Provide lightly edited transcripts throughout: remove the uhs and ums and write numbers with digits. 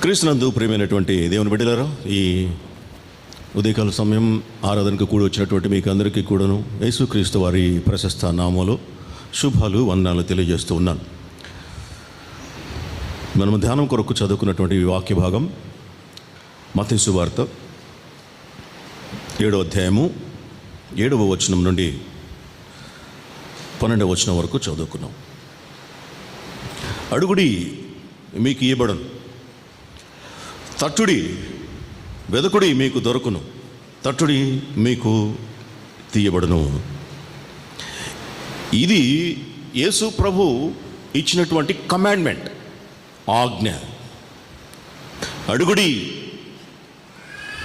క్రీస్తునందు ప్రియమైనటువంటి దేవుని బిడ్డలారా, ఈ ఉదయకాల సమయం ఆరాధనకు కూడి వచ్చినటువంటి మీకు అందరికీ కూడాను యేసుక్రీస్తు వారి ప్రశస్త నామములో శుభాలు వందనాలు తెలియజేస్తూ ఉన్నాను. మనము ధ్యానం కొరకు చదువుకున్నటువంటి వాక్య భాగం మత్తయి సువార్త 7వ అధ్యాయము 7వ వచనం నుండి 12వ వచనం వరకు చదువుకున్నాం. అడుగుడి మీకు ఇయ్యబడును, తట్టుడి వెదకుడి మీకు దొరకును, తట్టుడి మీకు తీయబడును. ఇది యేసు ప్రభు ఇచ్చినటువంటి కమాండ్మెంట్, ఆజ్ఞ. అడుగుడి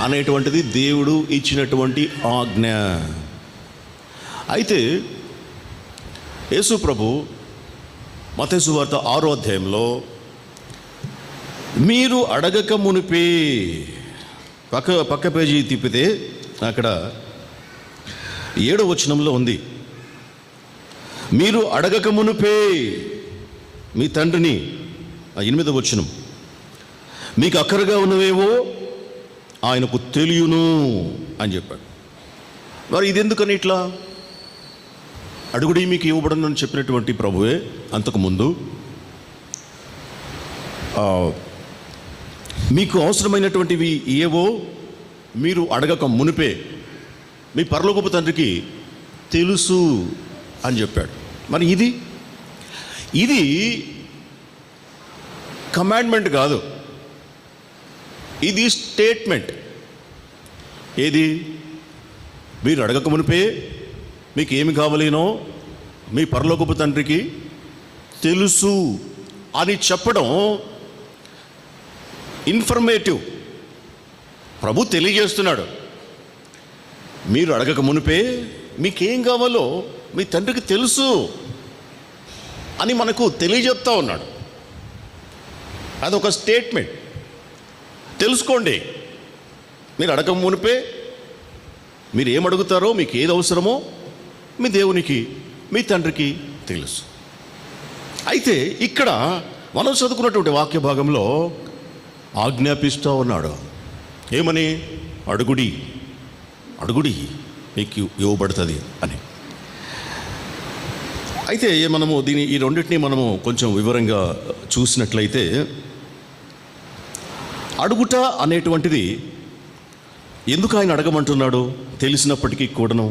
అనేటువంటిది దేవుడు ఇచ్చినటువంటి ఆజ్ఞ. అయితే యేసు ప్రభు మత్తయి సువార్త 6వ అధ్యాయంలో మీరు అడగక మునిపే, పక్క పేజీ తిప్పితే అక్కడ 7వ వచనంలో ఉంది, మీరు అడగక మునిపే మీ తండ్రిని. 8వ వచనం, మీకు అక్కరగా ఉన్నవేవో ఆయనకు తెలియను అని చెప్పాడు. మరి ఇది ఎందుకని ఇట్లా? అడుగుడి మీకు ఇవ్వబడను అని చెప్పినటువంటి ప్రభువే అంతకుముందు మీకు అవసరమైనటువంటివి ఏవో మీరు అడగక మునిపే మీ పరలోకపు తండ్రికి తెలుసు అని చెప్పాడు. మరి ఇది కమాండ్మెంట్ కాదు, ఇది స్టేట్మెంట్. ఏది? మీరు అడగక మునిపే మీకు ఏమి కావాలేనో మీ పరలోకపు తండ్రికి తెలుసు అని చెప్పడం ఇన్ఫర్మేటివ్. ప్రభు తెలియజేస్తున్నాడు, మీరు అడగక మునిపే మీకేం కావాలో మీ తండ్రికి తెలుసు అని మనకు తెలియజెప్తా ఉన్నాడు. అదొక స్టేట్మెంట్. తెలుసుకోండి, మీరు అడగక మునిపే మీరు ఏమడుగుతారో, మీకు ఏది అవసరమో మీ దేవునికి మీ తండ్రికి తెలుసు. అయితే ఇక్కడ మనం చదువుకున్నటువంటి వాక్య భాగంలో ఆజ్ఞాపిస్తూ ఉన్నాడు. ఏమని? అడుగుడి మీకు ఇవ్వబడుతుంది అని. అయితే మనము ఈ రెండింటినీ మనము కొంచెం వివరంగా చూసినట్లయితే, అడుగుట అనేటువంటిది ఎందుకు ఆయన అడగమంటున్నాడు? తెలిసినప్పటికీ కూడాను,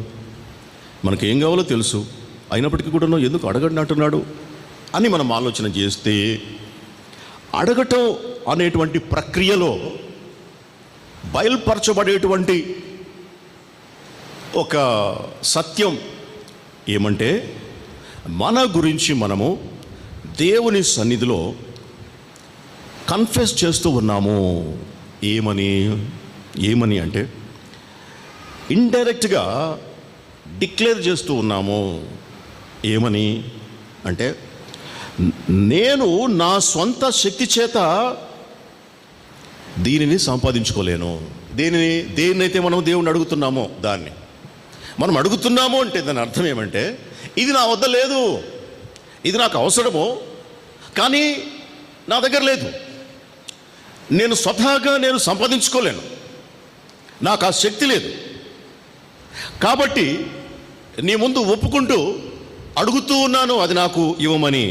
మనకు ఏం కావాలో తెలుసు, అయినప్పటికీ కూడాను ఎందుకు అడగడంటున్నాడు అని మనం ఆలోచన చేస్తే, అడగటం అనేటువంటి ప్రక్రియలో బయలుపరచబడేటువంటి ఒక సత్యం ఏమంటే, మన గురించి మనము దేవుని సన్నిధిలో కన్ఫెస్ చేస్తూ ఉన్నాము. ఏమని అంటే, ఇండైరెక్ట్గా డిక్లేర్ చేస్తూ ఉన్నాము. ఏమని అంటే, నేను నా సొంత శక్తి చేత దీనిని సంపాదించుకోలేను. దేన్నైతే మనం దేవుణ్ణి అడుగుతున్నామో దాన్ని మనం అడుగుతున్నాము అంటే దాని అర్థం ఏమంటే, ఇది నా వద్ద లేదు, ఇది నాకు అవసరము, కానీ నా దగ్గర లేదు, నేను స్వతహాగా సంపాదించుకోలేను, నాకు ఆ శక్తి లేదు, కాబట్టి నీ ముందు ఒప్పుకుంటూ అడుగుతూ ఉన్నాను అది నాకు ఇవ్వమని.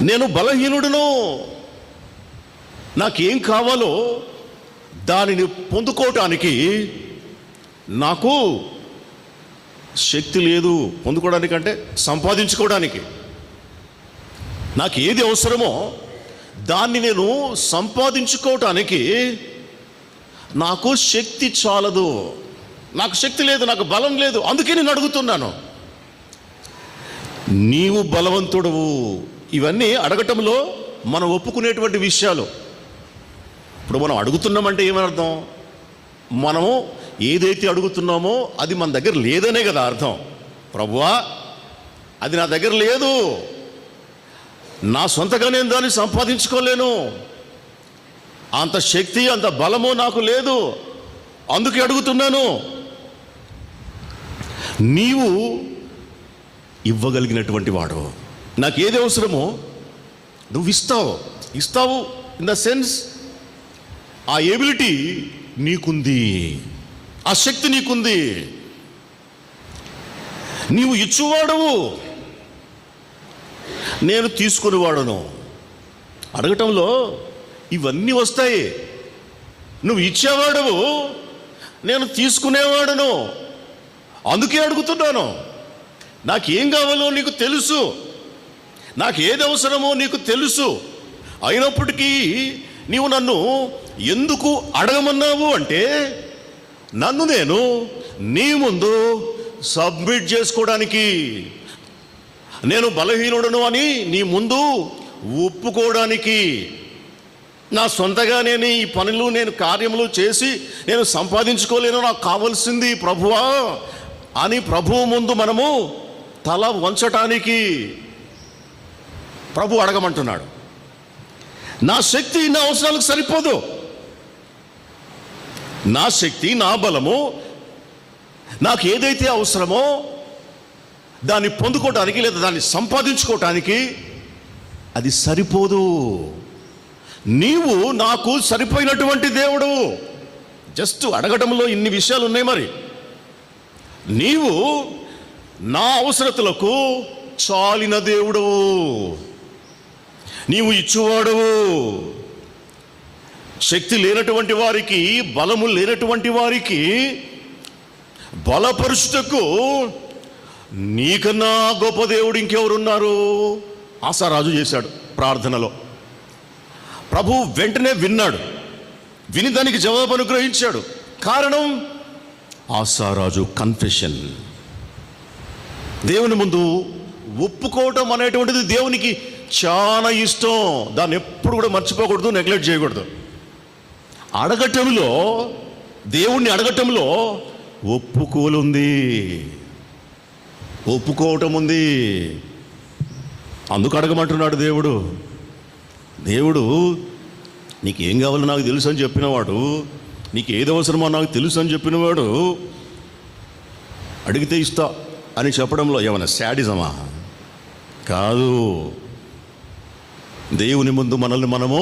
నేను బలహీనుడును, నాకేం కావాలో దానిని పొందుకోవటానికి నాకు శక్తి లేదు. పొందుకోవడానికి అంటే సంపాదించుకోవడానికి. నాకు ఏది అవసరమో దాన్ని నేను సంపాదించుకోవటానికి నాకు శక్తి చాలదు, నాకు శక్తి లేదు, నాకు బలం లేదు, అందుకే నేను అడుగుతున్నాను. నీవు బలవంతుడవు. ఇవన్నీ అడగటంలో మనం ఒప్పుకునేటువంటి విషయాలు. ఇప్పుడు మనం అడుగుతున్నామంటే ఏమర్థం? మనము ఏదైతే అడుగుతున్నామో అది మన దగ్గర లేదనే కదా అర్థం. ప్రభువా, అది నా దగ్గర లేదు, నా సొంతగా నేను దాన్ని సంపాదించుకోలేను, అంత శక్తి అంత బలము నాకు లేదు, అందుకే అడుగుతున్నాను. నీవు ఇవ్వగలిగినటువంటి వాడు. నాకు ఏది అవసరమో నువ్వు ఇస్తావు ఇన్ ద సెన్స్ ఆ ఎబిలిటీ నీకుంది, ఆ శక్తి నీకుంది. నీవు ఇచ్చువాడవు, నేను తీసుకునేవాడను. అడగటంలో ఇవన్నీ వస్తాయి. నువ్వు ఇచ్చేవాడవు, నేను తీసుకునేవాడను. అందుకే అడుగుతున్నాను. నాకేం కావాలో నీకు తెలుసు, నాకు ఏది అవసరమో నీకు తెలుసు. అయినప్పటికీ నీవు నన్ను ఎందుకు అడగమన్నావు అంటే, నన్ను నేను నీ ముందు సబ్మిట్ చేసుకోవడానికి, నేను బలహీనుడను అని నీ ముందు ఒప్పుకోవడానికి. నా సొంతగా నేను ఈ పనులు, నేను కార్యములు చేసి నేను సంపాదించుకోలేను, నాకు కావాల్సింది ప్రభువా అని ప్రభువు ముందు మనము తల వంచటానికి ప్రభు అడగమంటున్నాడు. నా శక్తి నా అవసరాలకు సరిపోదు. నా శక్తి, నా బలము, నాకు ఏదైతే అవసరమో దాన్ని పొందుకోవటానికి లేదా దాన్ని సంపాదించుకోవటానికి అది సరిపోదు. నీవు నాకు సరిపోయినటువంటి దేవుడు. జస్ట్ అడగటంలో ఇన్ని విషయాలు ఉన్నాయి. మరి నీవు నా అవసరతలకు చాలిన దేవుడు, నీవు ఇచ్చువాడవు. శక్తి లేనటువంటి వారికి, బలము లేనటువంటి వారికి బలపరుచుటకు నీకన్నా గొప్ప దేవుడు ఇంకెవరున్నారు? ఆసారాజు చేశాడు ప్రార్థనలో. ప్రభు వెంటనే విన్నాడు, విని దానికి జవాబు అనుగ్రహించాడు. కారణం ఆసారాజు కన్ఫెషన్. దేవుని ముందు ఒప్పుకోవటం అనేటువంటిది దేవునికి చాలా ఇష్టం. దాన్ని ఎప్పుడు కూడా మర్చిపోకూడదు, నెగ్లెక్ట్ చేయకూడదు. అడగటంలో, దేవుణ్ణి అడగటంలో ఒప్పుకోలుంది, ఒప్పుకోవటం ఉంది. అందుకు అడగమంటున్నాడు దేవుడు. దేవుడు నీకేం కావాలో నాకు తెలుసు అని చెప్పినవాడు, నీకు ఏది అవసరమో నాకు తెలుసు అని చెప్పినవాడు అడిగితే ఇస్తా అని చెప్పడంలో ఏమైనా శాడిజమా? కాదు. దేవుని ముందు మనల్ని మనము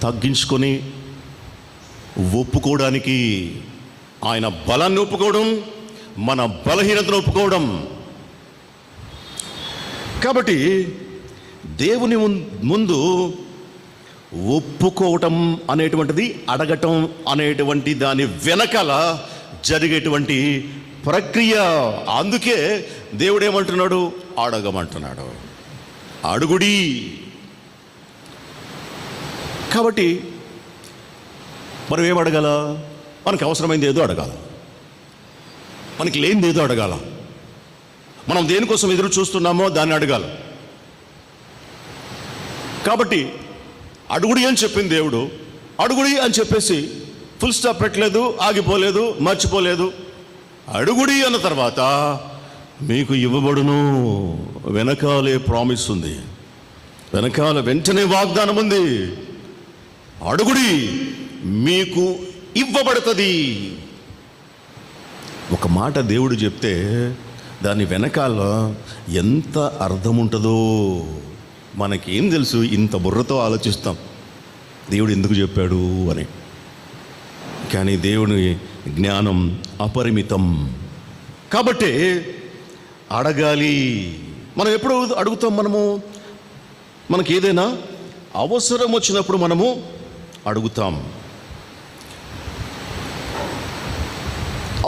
తగ్గించుకొని ఒప్పుకోవడానికి, ఆయన బలాన్ని ఒప్పుకోవడం, మన బలహీనతను ఒప్పుకోవడం. కాబట్టి దేవుని ముందు ఒప్పుకోవటం అనేటువంటిది అడగటం అనేటువంటి దాని వెనకాల జరిగేటువంటి ప్రక్రియ. అందుకే దేవుడు ఏమంటున్నాడు? అడగమంటున్నాడు, అడుగుడి. కాబట్టి మనం ఏం అడగాల? మనకు అవసరమైంది ఏదో అడగాల, మనకి లేనిది ఏదో అడగాల, మనం దేనికోసం ఎదురు చూస్తున్నామో దాన్ని అడగాల. కాబట్టి అడుగుడి అని చెప్పింది దేవుడు. అడుగుడి అని చెప్పేసి ఫుల్ స్టాప్ పెట్టలేదు, ఆగిపోలేదు, మర్చిపోలేదు. అడుగుడి అన్న తర్వాత మీకు ఇవ్వబడును. వెనకాలే ప్రామిస్ ఉంది, వెనకాల వెంటనే వాగ్దానం ఉంది. అడుగుడి మీకు ఇవ్వబడుతుంది. ఒక మాట దేవుడు చెప్తే దాని వెనకాల ఎంత అర్థం ఉంటుందో మనకేం తెలుసు? ఇంత బుర్రతో ఆలోచిస్తాం దేవుడు ఎందుకు చెప్పాడు అని. కానీ దేవుని జ్ఞానం అపరిమితం. కాబట్టి అడగాలి. మనం ఎప్పుడు అడుగుతాం? మనకి ఏదైనా అవసరం వచ్చినప్పుడు మనము అడుగుతాం.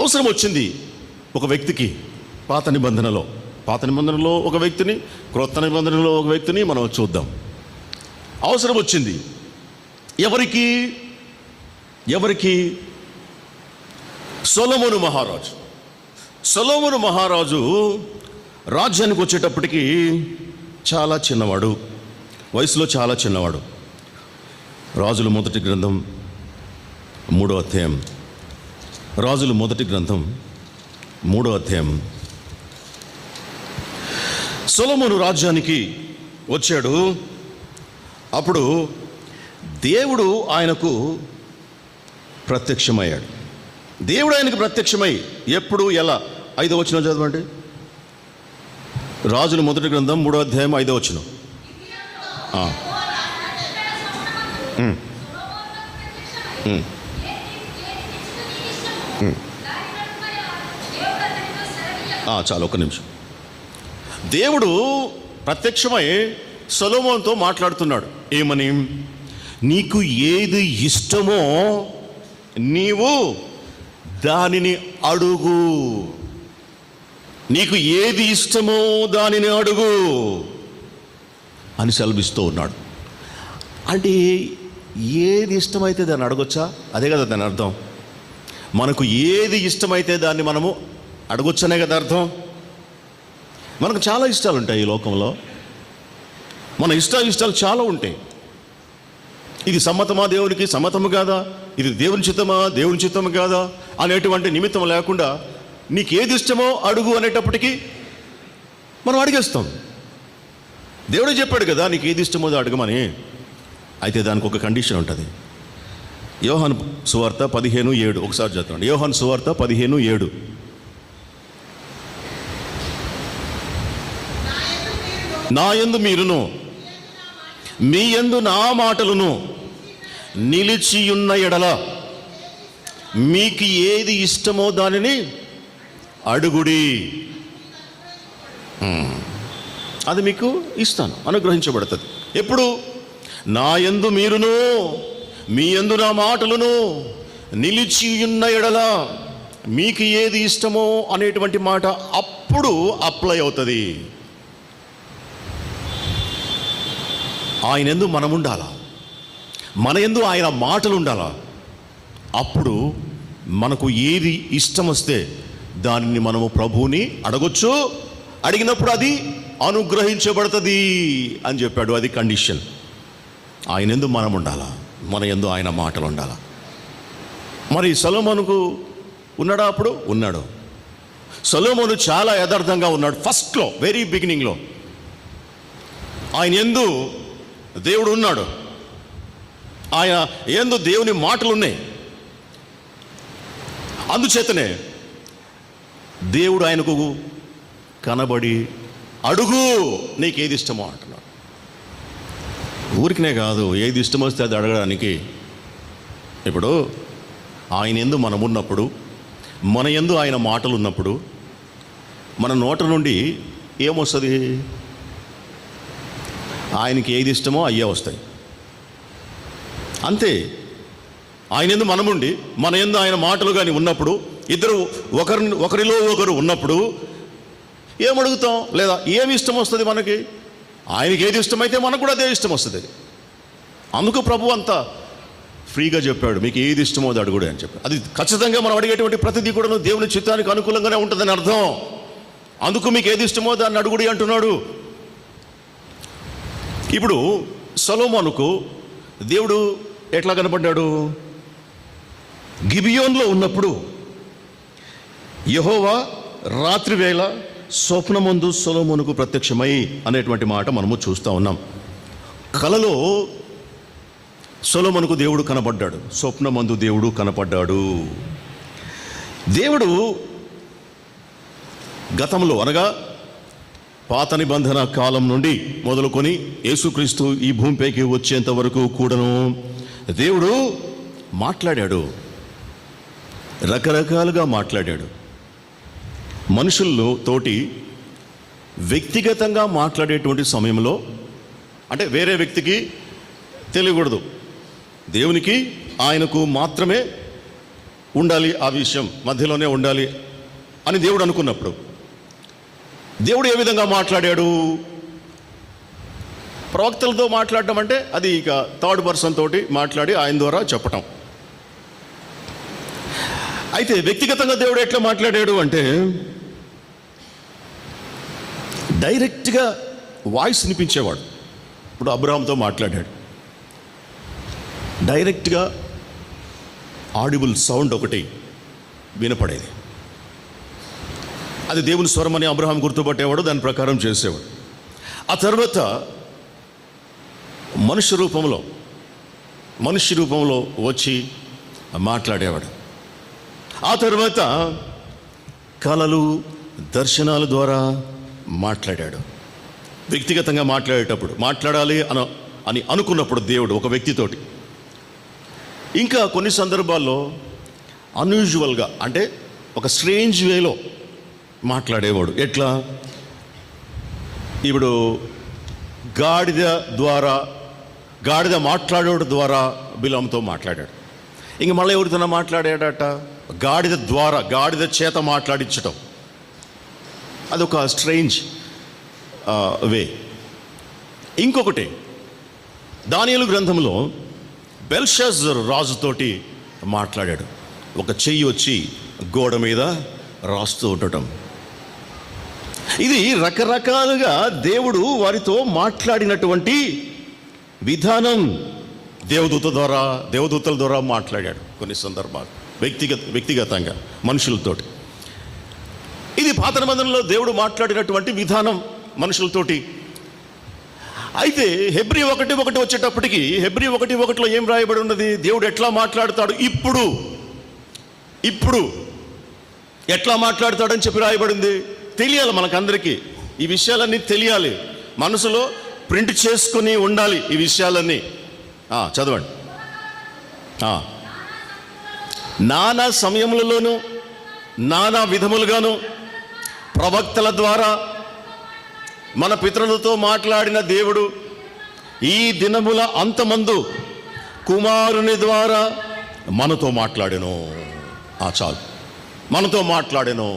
అవసరం వచ్చింది ఒక వ్యక్తికి. పాత నిబంధనలో ఒక వ్యక్తిని, క్రొత్త నిబంధనలో ఒక వ్యక్తిని మనం చూద్దాం. అవసరం వచ్చింది ఎవరికి? సొలొమోను మహారాజు రాజ్యానికి వచ్చేటప్పటికి చాలా చిన్నవాడు, వయసులో చాలా చిన్నవాడు. రాజుల మొదటి గ్రంథం 3వ అధ్యాయం. రాజుల మొదటి గ్రంథం 3వ అధ్యాయం. సొలొమోను రాజ్యానికి వచ్చాడు. అప్పుడు దేవుడు ఆయనకు ప్రత్యక్షమయ్యాడు. దేవుడు ఆయనకు ప్రత్యక్షమై ఎప్పుడు, ఎలా? 5వ వచనం చదవండి. రాజుల మొదటి గ్రంథం 3వ అధ్యాయం 5వ వచనం. ఆ. ఉమ్. ఉమ్. ఉమ్. చాలు, ఒక్క నిమిషం. దేవుడు ప్రత్యక్షమై సొలొమోనుతో మాట్లాడుతున్నాడు. ఏమని? నీకు ఏది ఇష్టమో నీవు దానిని అడుగు. నీకు ఏది ఇష్టమో దానిని అడుగు అని సెలవిస్తూ ఉన్నాడు. అంటే ఏది ఇష్టమైతే దాన్ని అడగొచ్చా? అదే కదా దాని అర్థం. మనకు ఏది ఇష్టమైతే దాన్ని మనము అడగొచ్చనే కదా అర్థం. మనకు చాలా ఇష్టాలు ఉంటాయి ఈ లోకంలో. మన ఇష్టాలు చాలా ఉంటాయి. ఇది సమ్మతమా దేవునికి, సమ్మతము కాదా, ఇది దేవుని చిత్తమా, దేవుని చిత్తము కాదా అనేటువంటి నిమిత్తం లేకుండా నీకు ఏది ఇష్టమో అడుగు అనేటప్పటికీ మనం అడిగేస్తాం. దేవుడే చెప్పాడు కదా నీకు ఏది ఇష్టమో అడగమని. అయితే దానికి ఒక కండిషన్ ఉంటుంది. యోహాను సువార్త 15:7 ఒకసారి చదవండి. యోహాను సువార్త 15:7. నా యందు మీరును మీ యందు నా మాటలును నిలిచియున్న ఎడల మీకు ఏది ఇష్టమో దానిని అడుగుడి, అది మీకు ఇస్తాను, అనుగ్రహించబడుతుంది. ఎప్పుడు? నా యందు మీరును మీ యందు నా మాటలును నిలిచియున్న ఎడల మీకు ఏది ఇష్టమో అనేటువంటి మాట అప్పుడు అప్లై అవుతుంది. ఆయన యందు మనం ఉండాలా, మన యందు ఆయన మాటలు ఉండాలా. అప్పుడు మనకు ఏది ఇష్టం వస్తే దానిని మనము ప్రభువుని అడగొచ్చు. అడిగినప్పుడు అది అనుగ్రహించబడుతుంది అని చెప్పాడు. అది కండిషన్. ఆయన యందు మనం ఉండాలా, మన యందు ఆయన మాటలు ఉండాలా. మరి సొలొమోనుకు ఉన్నాడా? అప్పుడు ఉన్నాడు. సొలొమోను చాలా యథార్థంగా ఉన్నాడు. ఫస్ట్లో, వెరీ బిగినింగ్లో ఆయన యందు దేవుడు ఉన్నాడు. ఆయన యందు దేవుని మాటలు ఉన్నాయి. అందుచేతనే దేవుడు ఆయనకు కనబడి అడుగు నీకేది ఇష్టమో అంటున్నాడు. ఊరికనే కాదు, ఏది ఇష్టం వస్తే అది అడగడానికి. ఇప్పుడు ఆయన యందు మనం ఉన్నప్పుడు, మన యందు ఆయన మాటలు ఉన్నప్పుడు మన నోట నుండి ఏమొస్తుంది? ఆయనకి ఏది ఇష్టమో అయ్యే వస్తాయి. అంతే. ఆయన యందు మనముండి మన యందు ఆయన మాటలు కానీ ఉన్నప్పుడు, ఇద్దరు ఒకరిలో ఒకరు ఉన్నప్పుడు ఏమడుగుతాం? లేదా ఏమి ఇష్టం వస్తుంది మనకి? ఆయనకి ఏది ఇష్టమైతే మనకు కూడా అదే ఇష్టం వస్తుంది. అందుకు ప్రభు అంతా ఫ్రీగా చెప్పాడు, మీకు ఏది ఇష్టమో అది అడుగుడే అని చెప్పాడు. అది ఖచ్చితంగా మనం అడిగేటువంటి ప్రతిదీ కూడా దేవుని చిత్తానికి అనుకూలంగానే ఉంటుందని అర్థం. అందుకు మీకు ఏది ఇష్టమో దాన్ని అడుగుడి అంటున్నాడు. ఇప్పుడు సొలొమోనుకు దేవుడు ఎట్లా కనపడ్డాడు? గిబియోన్లో ఉన్నప్పుడు యెహోవా రాత్రి వేళ స్వప్నమందు సొలొమోనుకు ప్రత్యక్షమై అనేటువంటి మాట మనము చూస్తూ ఉన్నాం. కలలో సొలొమోనుకు దేవుడు కనపడ్డాడు, స్వప్నమందు దేవుడు కనపడ్డాడు. దేవుడు గతంలో అనగా పాత నిబంధన కాలం నుండి మొదలుకొని యేసుక్రీస్తు ఈ భూమిపైకి వచ్చేంత వరకు కూడాను దేవుడు మాట్లాడాడు, రకరకాలుగా మాట్లాడాడు. మనుషుల్లో తోటి వ్యక్తిగతంగా మాట్లాడేటువంటి సమయంలో, అంటే వేరే వ్యక్తికి తెలియకూడదు, దేవునికి ఆయనకు మాత్రమే ఉండాలి, ఆ విషయం మధ్యలోనే ఉండాలి అని దేవుడు అనుకున్నప్పుడు దేవుడు ఏ విధంగా మాట్లాడాడు? ప్రవక్తలతో మాట్లాడటం అంటే అది ఇక థర్డ్ పర్సన్ తోటి మాట్లాడి ఆయన ద్వారా చెప్పటం. అయితే వ్యక్తిగతంగా దేవుడు ఎట్లా మాట్లాడాడు అంటే డైరెక్ట్గా వాయిస్ వినిపించేవాడు. ఇప్పుడు అబ్రహాంతో మాట్లాడాడు, డైరెక్ట్గా ఆడిబుల్ సౌండ్ ఒకటి వినపడేది. అది దేవుని స్వరం అని అబ్రహాం గుర్తుపట్టేవాడు, దాని ప్రకారం చేసేవాడు. ఆ తర్వాత మనుష్య రూపంలో వచ్చి మాట్లాడేవాడు. ఆ తర్వాత కలలు, దర్శనాల ద్వారా మాట్లాడాడు. వ్యక్తిగతంగా మాట్లాడేటప్పుడు మాట్లాడాలి అని అనుకున్నప్పుడు దేవుడు ఒక వ్యక్తితోటి, ఇంకా కొన్ని సందర్భాల్లో అన్యూజువల్గా అంటే ఒక స్ట్రేంజ్ వేలో మాట్లాడేవాడు. ఎట్లా? ఇప్పుడు గాడిద మాట్లాడేవాడు ద్వారా బిలాముతో మాట్లాడాడు. ఇంక మళ్ళీ ఎవరితోనో మాట్లాడాడట, గాడిద చేత మాట్లాడించటం. అదొక స్ట్రేంజ్ వే. ఇంకొకటి, దానియేలు గ్రంథంలో బెల్షాజర్ రాజుతోటి మాట్లాడాడు. ఒక చెయ్యి వచ్చి గోడ మీద రాస్తూ ఉండటం. ఇది రకరకాలుగా దేవుడు వారితో మాట్లాడినటువంటి విధానం. దేవదూతల ద్వారా మాట్లాడాడు కొన్ని సందర్భాలు, వ్యక్తిగతంగా మనుషులతోటి. ఇది పాత నిబంధనలో దేవుడు మాట్లాడినటువంటి విధానం మనుషులతోటి. అయితే హెబ్రీ 1:1 వచ్చేటప్పటికి, హెబ్రీ 1:1లో ఏం రాయబడి ఉన్నది? దేవుడు ఎట్లా మాట్లాడతాడు ఇప్పుడు ఎట్లా మాట్లాడతాడని చెప్పి రాయబడింది. తెలియాలి మనకందరికీ, ఈ విషయాలన్నీ తెలియాలి, మనసులో ప్రింట్ చేసుకుని ఉండాలి ఈ విషయాలన్నీ. చదవండి. నానా సమయములలోనూ నానా విధములుగాను ప్రవక్తల ద్వారా మన పితరులతో మాట్లాడిన దేవుడు ఈ దినముల అంతమందు కుమారుని ద్వారా మనతో మాట్లాడెను. చాలు, మనతో మాట్లాడెను,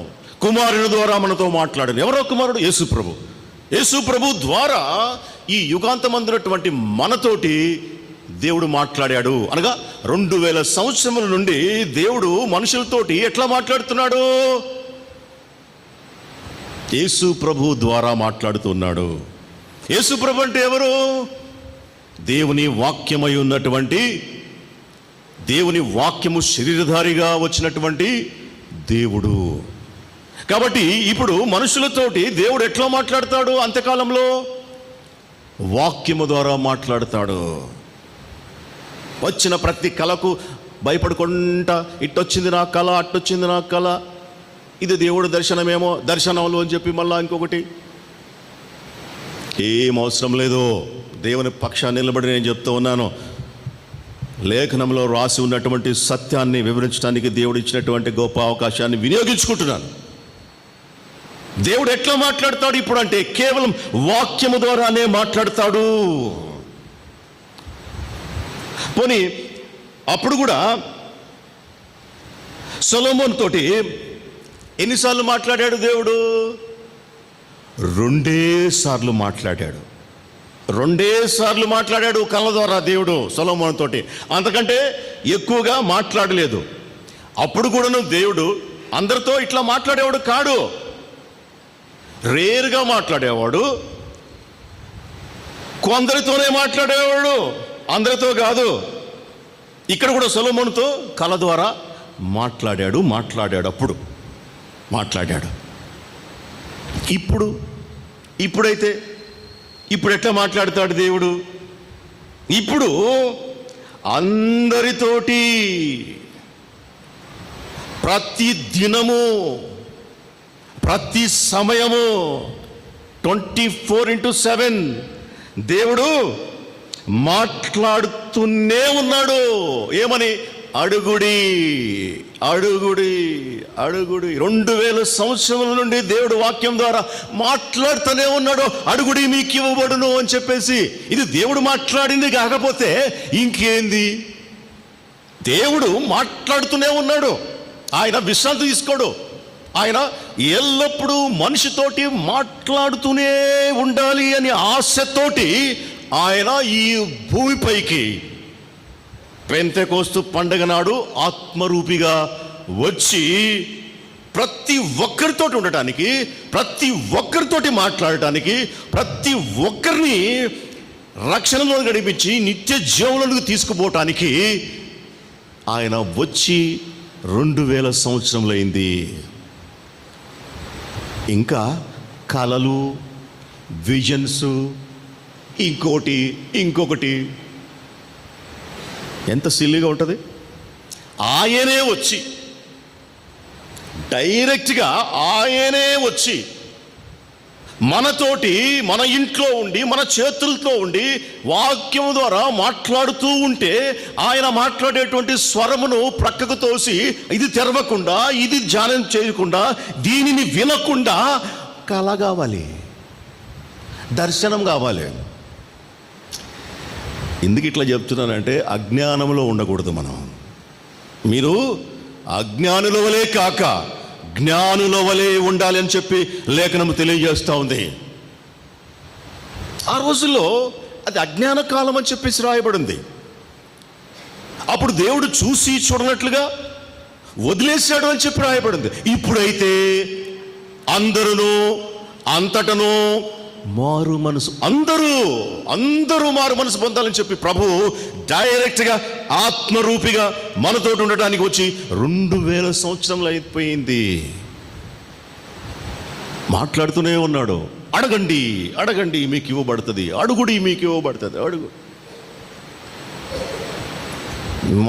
కుమారుని ద్వారా మనతో మాట్లాడెను. ఎవరో కుమారుడు? యేసు ప్రభు ద్వారా ఈ యుగాంతమందున్నటువంటి మనతోటి దేవుడు మాట్లాడాడు. అనగా 2000 సంవత్సరముల నుండి దేవుడు మనుషులతోటి ఎట్లా మాట్లాడుతున్నాడు? యేసు ప్రభు ద్వారా మాట్లాడుతున్నాడు. యేసు ప్రభు అంటే ఎవరు? దేవుని వాక్యమై ఉన్నటువంటి, దేవుని వాక్యము శరీరధారిగా వచ్చినటువంటి దేవుడు. కాబట్టి ఇప్పుడు మనుషులతోటి దేవుడు ఎట్లా మాట్లాడతాడు? అంత్యకాలంలో వాక్యము ద్వారా మాట్లాడతాడు. వచ్చిన ప్రతి కళకు భయపడుకుంటా, ఇట్టొచ్చింది నా కళ, అట్టొచ్చింది నా కళ, ఇది దేవుడు దర్శనంలో అని చెప్పి మళ్ళా ఇంకొకటి. ఏం అవసరం లేదు. దేవుని పక్షాన్ని నిలబడి నేను చెప్తూ ఉన్నాను, లేఖనంలో రాసి ఉన్నటువంటి సత్యాన్ని వివరించడానికి దేవుడు ఇచ్చినటువంటి గొప్ప అవకాశాన్ని వినియోగించుకుంటున్నాను. దేవుడు ఎట్లా మాట్లాడతాడు ఇప్పుడు అంటే కేవలం వాక్యము ద్వారానే మాట్లాడతాడు. పోనీ అప్పుడు కూడా సొలొమోను తోటి ఎన్నిసార్లు మాట్లాడాడు దేవుడు? 2 సార్లు మాట్లాడాడు. 2 సార్లు మాట్లాడాడు కళ్ళ ద్వారా దేవుడు సొలొమోను తోటి. అంతకంటే ఎక్కువగా మాట్లాడలేదు. అప్పుడు కూడాను దేవుడు అందరితో ఇట్లా మాట్లాడేవాడు కాడు, రేరుగా మాట్లాడేవాడు, కొందరితోనే మాట్లాడేవాడు, అందరితో కాదు. ఇక్కడ కూడా సొలొమోనుతో కళ ద్వారా మాట్లాడాడు. అప్పుడు మాట్లాడాడు. ఇప్పుడైతే ఇప్పుడు ఎట్లా మాట్లాడతాడు దేవుడు? ఇప్పుడు అందరితోటి ప్రతి దినము, ప్రతి సమయము 24/7 దేవుడు మాట్లాడుతూనే ఉన్నాడు. ఏమని? అడుగుడి 2000 సంవత్సరముల నుండి దేవుడు వాక్యం ద్వారా మాట్లాడుతూనే ఉన్నాడు. అడుగుడి మీకు ఇవ్వబడును అని చెప్పేసి. ఇది దేవుడు మాట్లాడింది కాకపోతే ఇంకేంది? దేవుడు మాట్లాడుతూనే ఉన్నాడు. ఆయన విశ్రాంతి తీసుకోడు. ఆయన ఎల్లప్పుడూ మనిషితోటి మాట్లాడుతూనే ఉండాలి అని ఆశతోటి ఆయన ఈ భూమిపైకి పెంతెకోస్తు పండగ నాడు ఆత్మరూపిగా వచ్చి ప్రతి ఒక్కరితోటి ఉండటానికి, ప్రతి ఒక్కరితోటి మాట్లాడటానికి, ప్రతి ఒక్కరిని రక్షణలో గడిపించి నిత్య జీవంలోకి తీసుకుపోవటానికి ఆయన వచ్చి 2000 సంవత్సరములైంది. ఇంకా కలలు, విజన్స్, ఇంకొకటి ఎంత సిల్లీగా ఉంటుంది. ఆయనే వచ్చి డైరెక్ట్గా ఆయనే వచ్చి మనతోటి మన ఇంట్లో ఉండి మన చేతులతో ఉండి వాక్యం ద్వారా మాట్లాడుతూ ఉంటే ఆయన మాట్లాడేటువంటి స్వరమును ప్రక్కకు తోసి ఇది తెరవకుండా, ఇది ధ్యానం చేయకుండా, దీనిని వినకుండా కళ కావాలి, దర్శనం కావాలి. ఎందుకు ఇట్లా చెప్తున్నానంటే అజ్ఞానంలో ఉండకూడదు మనం. మీరు అజ్ఞానుల వలే కాక జ్ఞానుల వలే ఉండాలి అని చెప్పి లేఖనము తెలియజేస్తూ ఉంది. ఆ రోజుల్లో అది అజ్ఞాన కాలం అని చెప్పేసి రాయబడింది. అప్పుడు దేవుడు చూసి చూడనట్లుగా వదిలేశాడు అని చెప్పి రాయబడింది. ఇప్పుడైతే అందరూ అంతటను మారు మనసు, అందరూ మారు మనసు పొందాలని చెప్పి ప్రభు డైరెక్ట్గా ఆత్మరూపిగా మనతో ఉండటానికి వచ్చి 2000 సంవత్సరంలో అయిపోయింది. మాట్లాడుతూనే ఉన్నాడు. అడగండి అడగండి మీకు ఇవ్వబడుతుంది, అడుగుడి మీకు ఇవ్వబడుతుంది. అడుగు.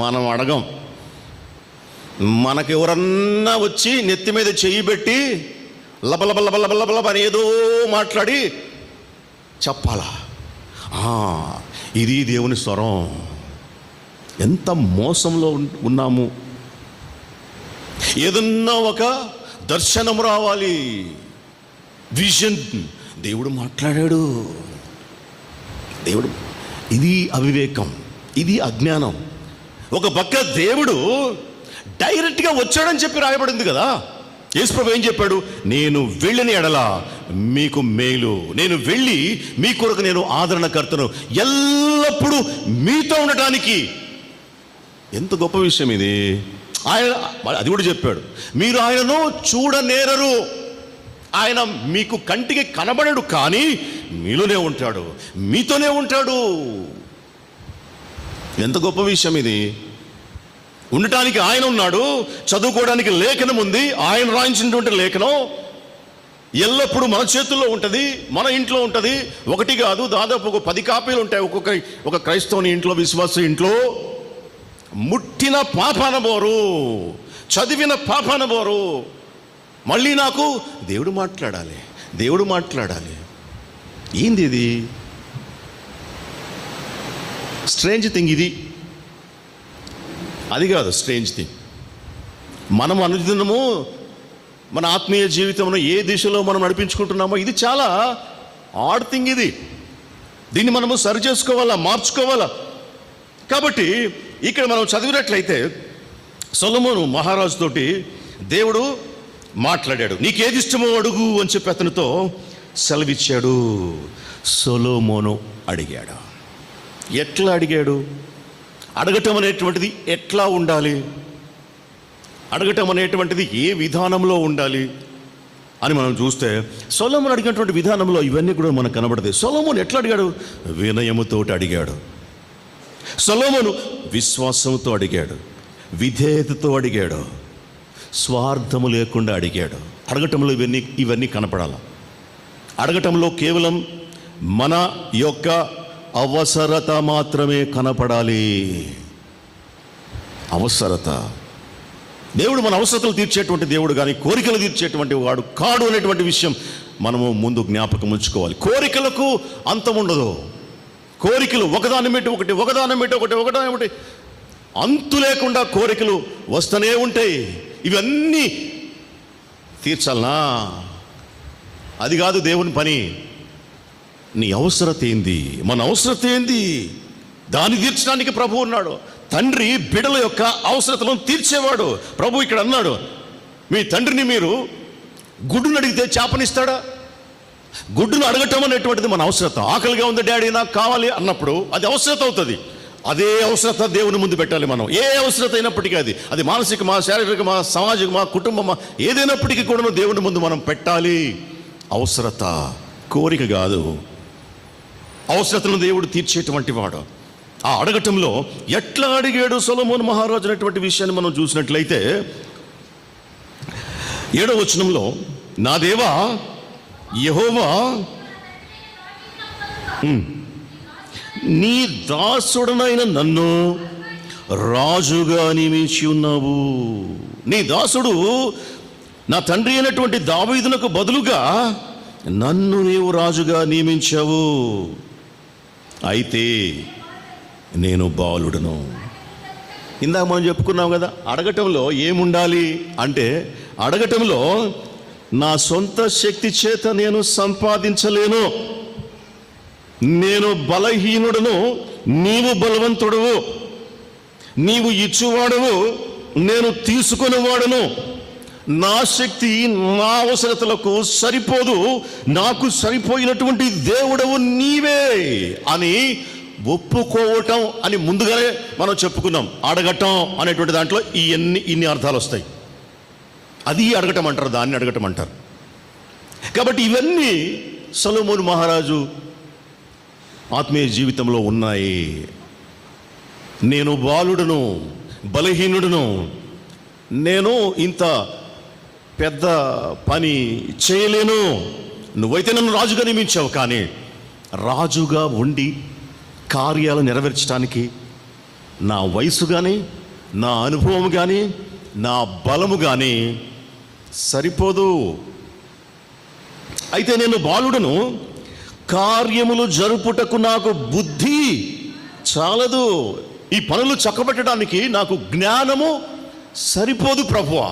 మనం అడగం. మనకెవరన్నా వచ్చి నెత్తి మీద చెయ్యి పెట్టి లబలబల్లబల్లబల్లబల్ల అని ఏదో మాట్లాడి చెప్పాలా, ఇది దేవుని స్వరం. ఎంత మోసంలో ఉన్నాము. ఏదన్నా ఒక దర్శనం రావాలి, విజన్, దేవుడు మాట్లాడాడు, దేవుడు. ఇది అవివేకం, ఇది అజ్ఞానం. ఒక పక్క దేవుడు డైరెక్ట్గా వచ్చాడని చెప్పి రాయబడింది కదా. యేసుప్రభు ఏం చెప్పాడు? నేను వెళ్ళిన ఎడల మీకు మేలు, నేను వెళ్ళి మీ కొరకు నేను ఆదరణకర్తను, ఎల్లప్పుడూ మీతో ఉండటానికి. ఎంత గొప్ప విషయం ఇది. ఆయన అది కూడా చెప్పాడు, మీరు ఆయనను చూడనేరరు. ఆయన మీకు కంటికి కనబడడు, కానీ మీలోనే ఉంటాడు, మీతోనే ఉంటాడు. ఎంత గొప్ప విషయం ఇది. ఉండటానికి ఆయన ఉన్నాడు, చదువుకోవడానికి లేఖనం ఉంది, ఆయన రాయించినటువంటి లేఖనం ఎల్లప్పుడూ మన చేతుల్లో ఉంటుంది, మన ఇంట్లో ఉంటుంది. ఒకటి కాదు, దాదాపు ఒక 10 కాపీలు ఉంటాయి ఒక క్రైస్తవుని ఇంట్లో, విశ్వాస ఇంట్లో. ముట్టిన పాపాన బోరు, చదివిన పాపాన బోరు. మళ్ళీ నాకు దేవుడు మాట్లాడాలి, దేవుడు మాట్లాడాలి. ఏంది ఇది? స్ట్రేంజ్ థింగ్ ఇది. అది కాదు స్ట్రేంజ్ థింగ్. మనం అనుదినము మన ఆత్మీయ జీవితంలో ఏ దిశలో మనం నడిపించుకుంటున్నామో ఇది చాలా ఆడ్ థింగ్. దీన్ని మనము సరి చేసుకోవాలా, మార్చుకోవాలా. కాబట్టి ఇక్కడ మనం చదివినట్లయితే సొలొమోను మహారాజు తోటి దేవుడు మాట్లాడాడు. నీకేది ఇష్టమో అడుగు అని చెప్పి అతనితో సెలవిచ్చాడు. సొలొమోను అడిగాడు. ఎట్లా అడిగాడు? అడగటం అనేటువంటిది ఎట్లా ఉండాలి, అడగటం అనేటువంటిది ఏ విధానంలో ఉండాలి అని మనం చూస్తే సొలొమోను అడిగినటువంటి విధానంలో ఇవన్నీ కూడా మనకు కనబడతాయి. సొలొమోను ఎట్లా అడిగాడు? వినయముతో అడిగాడు. సొలొమోను విశ్వాసంతో అడిగాడు, విధేయతతో అడిగాడు, స్వార్థము లేకుండా అడిగాడు. అడగటంలో ఇవన్నీ కనపడాలి. అడగటంలో కేవలం మన యొక్క అవసరత మాత్రమే కనపడాలి. అవసరత. దేవుడు మన అవసరతలు తీర్చేటువంటి దేవుడు కానీ కోరికలు తీర్చేటువంటి వాడు కాడు అనేటువంటి విషయం మనము ముందు జ్ఞాపకం ఉంచుకోవాలి. కోరికలకు అంతం ఉండదు. కోరికలు ఒకదాని పెట్టి ఒకటి, ఒకదాని పెట్టి ఒకటి, ఒకదాని ఒకటి, అంతు లేకుండా కోరికలు వస్తూనే ఉంటాయి. ఇవన్నీ తీర్చాలనా? అది కాదు దేవుని పని. నీ అవసరత ఏంది, మన అవసరత ఏంది, దాన్ని తీర్చడానికి ప్రభు ఉన్నాడు. తండ్రి బిడ్డల యొక్క అవసరతలను తీర్చేవాడు. ప్రభు ఇక్కడ అన్నాడు, మీ తండ్రిని మీరు గుడ్డును అడిగితే చేపనిస్తాడా? గుడ్డును అడగటం అనేటువంటిది మన అవసరత. ఆకలిగా ఉంది డాడీ నాకు కావాలి అన్నప్పుడు అది అవసరత అవుతుంది. అదే అవసరత దేవుని ముందు పెట్టాలి మనం. ఏ అవసరత అయినప్పటికీ, అది మానసికమా, శారీరకమా, సామాజికమా, కుటుంబమా, ఏదైనప్పటికీ కూడా దేవుని ముందు మనం పెట్టాలి. అవసరత, కోరిక కాదు. అవసరతను దేవుడు తీర్చేటువంటి వాడు. ఆ అడగటంలో ఎట్లా అడిగాడు సొలొమోను మహారాజు అనేటువంటి విషయాన్ని మనం చూసినట్లయితే 7వ వచనంలో, నా దేవా యెహోవా, నీ దాసుడనైన నన్ను రాజుగా నియమించి ఉన్నావు. నీ దాసుడు నా తండ్రి అయినటువంటి దావీదునకు బదులుగా నన్ను నీవు రాజుగా నియమించావు, అయితే నేను బాలుడను. ఇందాక మనం చెప్పుకున్నాం కదా, అడగటంలో ఏముండాలి అంటే, అడగటంలో నా సొంత శక్తి చేత నేను సంపాదించలేను, నేను బలహీనుడను, నీవు బలవంతుడవు, నీవు ఇచ్చువాడవు, నేను తీసుకునేవాడను, నా శక్తి నా అవసరతలకు సరిపోదు, నాకు సరిపోయినటువంటి దేవుడవు నీవే అని ఒప్పుకోవటం అని ముందుగానే మనం చెప్పుకున్నాం. అడగటం అనేటువంటి దాంట్లో ఇన్ని అర్థాలు వస్తాయి. అది అడగటం అంటారు, దాన్ని అడగటం అంటారు. కాబట్టి ఇవన్నీ సొలొమోను మహారాజు ఆత్మీయ జీవితంలో ఉన్నాయి. నేను బాలుడను, బలహీనుడును, నేను ఇంత పెద్ద పని చేయలేను, నువ్వైతే నన్ను రాజుగా నియమించావు, కానీ రాజుగా ఉండి కార్యాలు నెరవేర్చడానికి నా వయసు కానీ, నా అనుభవం కానీ, నా బలము కానీ సరిపోదు. అయితే నేను బాలుడను, కార్యములు జరుపుటకు నాకు బుద్ధి చాలదు, ఈ పనులు చక్కబెట్టడానికి నాకు జ్ఞానము సరిపోదు ప్రభువా,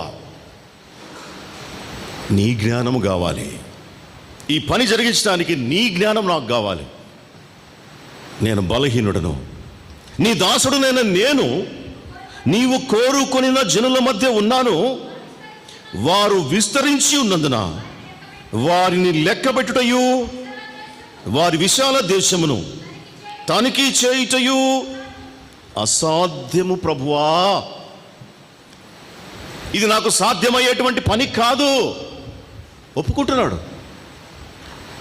నీ జ్ఞానము కావాలి, ఈ పని జరిగించడానికి నీ జ్ఞానం నాకు కావాలి. నేను బలహీనుడను, నీ దాసుడునైన నేను నీవు కోరుకొనిన జనుల మధ్య ఉన్నాను, వారు విస్తరించి ఉన్నందున వారిని లెక్కబెట్టుటయు వారి విశాల దేశమును తనిఖీ చేయుటయు అసాధ్యము ప్రభువా, ఇది నాకు సాధ్యమయ్యేటువంటి పని కాదు. ఒప్పుకుంటున్నాడు.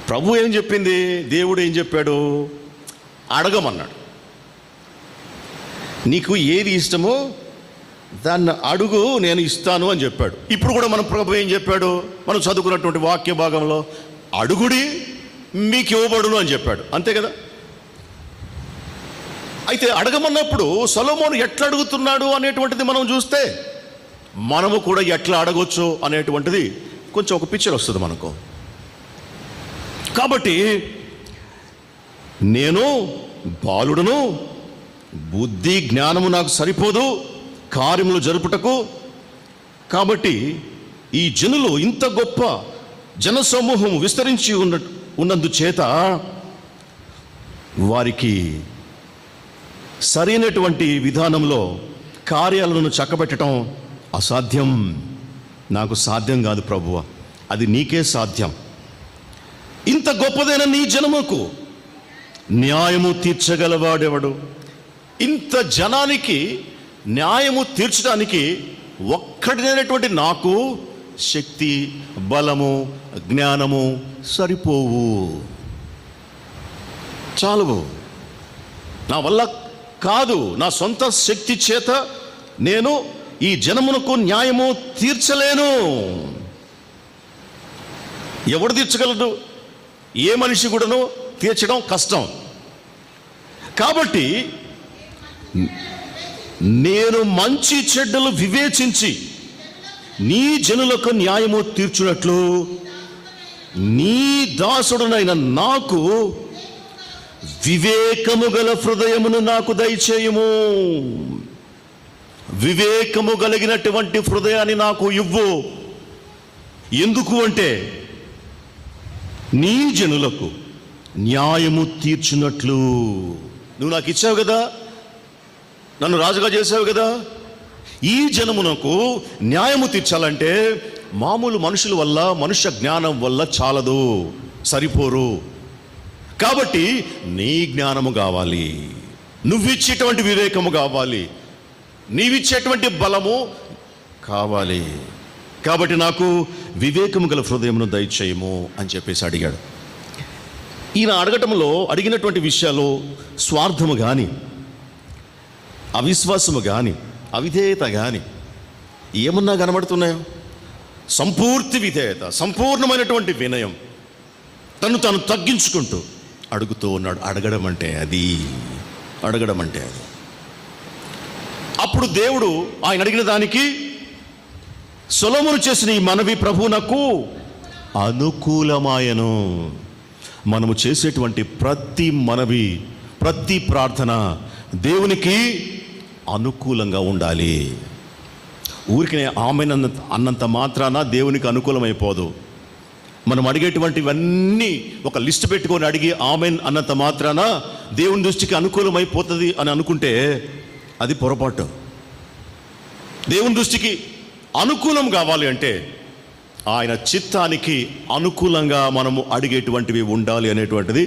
ప్రభు ఏం చెప్పింది, దేవుడు ఏం చెప్పాడు, అడగమన్నాడు. నీకు ఏది ఇష్టమో దాన్ని అడుగు, నేను ఇస్తాను అని చెప్పాడు. ఇప్పుడు కూడా మన ప్రభు ఏం చెప్పాడు, మనం చదువుకున్నటువంటి వాక్య భాగంలో, అడుగుడి మీకు ఇవ్వబడును అని చెప్పాడు. అంతే కదా. అయితే అడగమన్నప్పుడు సొలొమోను ఎట్లా అడుగుతున్నాడు అనేటువంటిది మనం చూస్తే, మనము కూడా ఎట్లా అడగొచ్చు అనేటువంటిది కొంచెం ఒక పిక్చర్ వస్తుంది మనకు. కాబట్టి నేను బాలుడను, బుద్ధి జ్ఞానము నాకు సరిపోదు కార్యములు జరుపుటకు, కాబట్టి ఈ జనులు ఇంత గొప్ప జనసమూహం విస్తరించి ఉన్నందుచేత వారికి సరైనటువంటి విధానంలో కార్యాలను చక్కబెట్టడం అసాధ్యం, నాకు సాధ్యం కాదు ప్రభువా, అది నీకే సాధ్యం. ఇంత గొప్పదైన నీ జనముకు న్యాయము తీర్చగలవాడెవడు? ఇంత జనానికి న్యాయము తీర్చడానికి ఒక్కడినటువంటి నాకు శక్తి, బలము, జ్ఞానము సరిపోవు, చాలువు, నా వల్ల కాదు. నా సొంత శక్తి చేత నేను ఈ జనమునకు న్యాయము తీర్చలేను. ఎవడు తీర్చగలడు? ఏ మనిషి కూడాను తీర్చడం కష్టం. కాబట్టి నేను మంచి చెడ్డలు వివేచించి నీ జనులకు న్యాయము తీర్చున్నట్లు నీ దాసుడునైన నాకు వివేకము గల హృదయమును నాకు దయచేయము. వివేకము కలిగినటువంటి హృదయాన్ని నాకు ఇవ్వు. ఎందుకు అంటే నీ జనులకు న్యాయము తీర్చున్నట్లు. నువ్వు నాకు ఇచ్చావు కదా, నన్ను రాజుగా చేసావు కదా, ఈ జనమునకు న్యాయము తీర్చాలంటే మామూలు మనుషుల వల్ల, మనుష్య జ్ఞానం వల్ల చాలదు, సరిపోరు. కాబట్టి నీ జ్ఞానము కావాలి, నువ్విచ్చేటువంటి వివేకము కావాలి, నీవిచ్చేటువంటి బలము కావాలి. కాబట్టి నాకు వివేకము గల హృదయమును దయచేయము అని చెప్పేసి అడిగాడు. ఈయన అడగటంలో అడిగినటువంటి విషయాలు స్వార్థము కానీ, అవిశ్వాసము కానీ, అవిధేయత కానీ ఏమన్నా కనబడుతున్నాయో? సంపూర్తి విధేయత, సంపూర్ణమైనటువంటి వినయం, తను తాను తగ్గించుకుంటూ అడుగుతూ ఉన్నాడు. అడగడం అంటే అది. అప్పుడు దేవుడు ఆయన అడిగిన దానికి సొలొమోను చేసిన ఈ మనవి ప్రభువునకు అనుకూలమాయను. మనము చేసేటువంటి ప్రతి మనవి, ప్రతి ప్రార్థన దేవునికి అనుకూలంగా ఉండాలి. ఊరికి ఆమెన్ అన్నంత మాత్రాన దేవునికి అనుకూలమైపోదు. మనం అడిగేటువంటివన్నీ ఒక లిస్ట్ పెట్టుకొని అడిగి ఆమెన్ అన్నంత మాత్రాన దేవుని దృష్టికి అనుకూలమైపోతుంది అని అనుకుంటే అది పొరపాటు. దేవుని దృష్టికి అనుకూలం కావాలి అంటే ఆయన చిత్తానికి అనుకూలంగా మనము అడిగేటువంటివి ఉండాలి అనేటువంటిది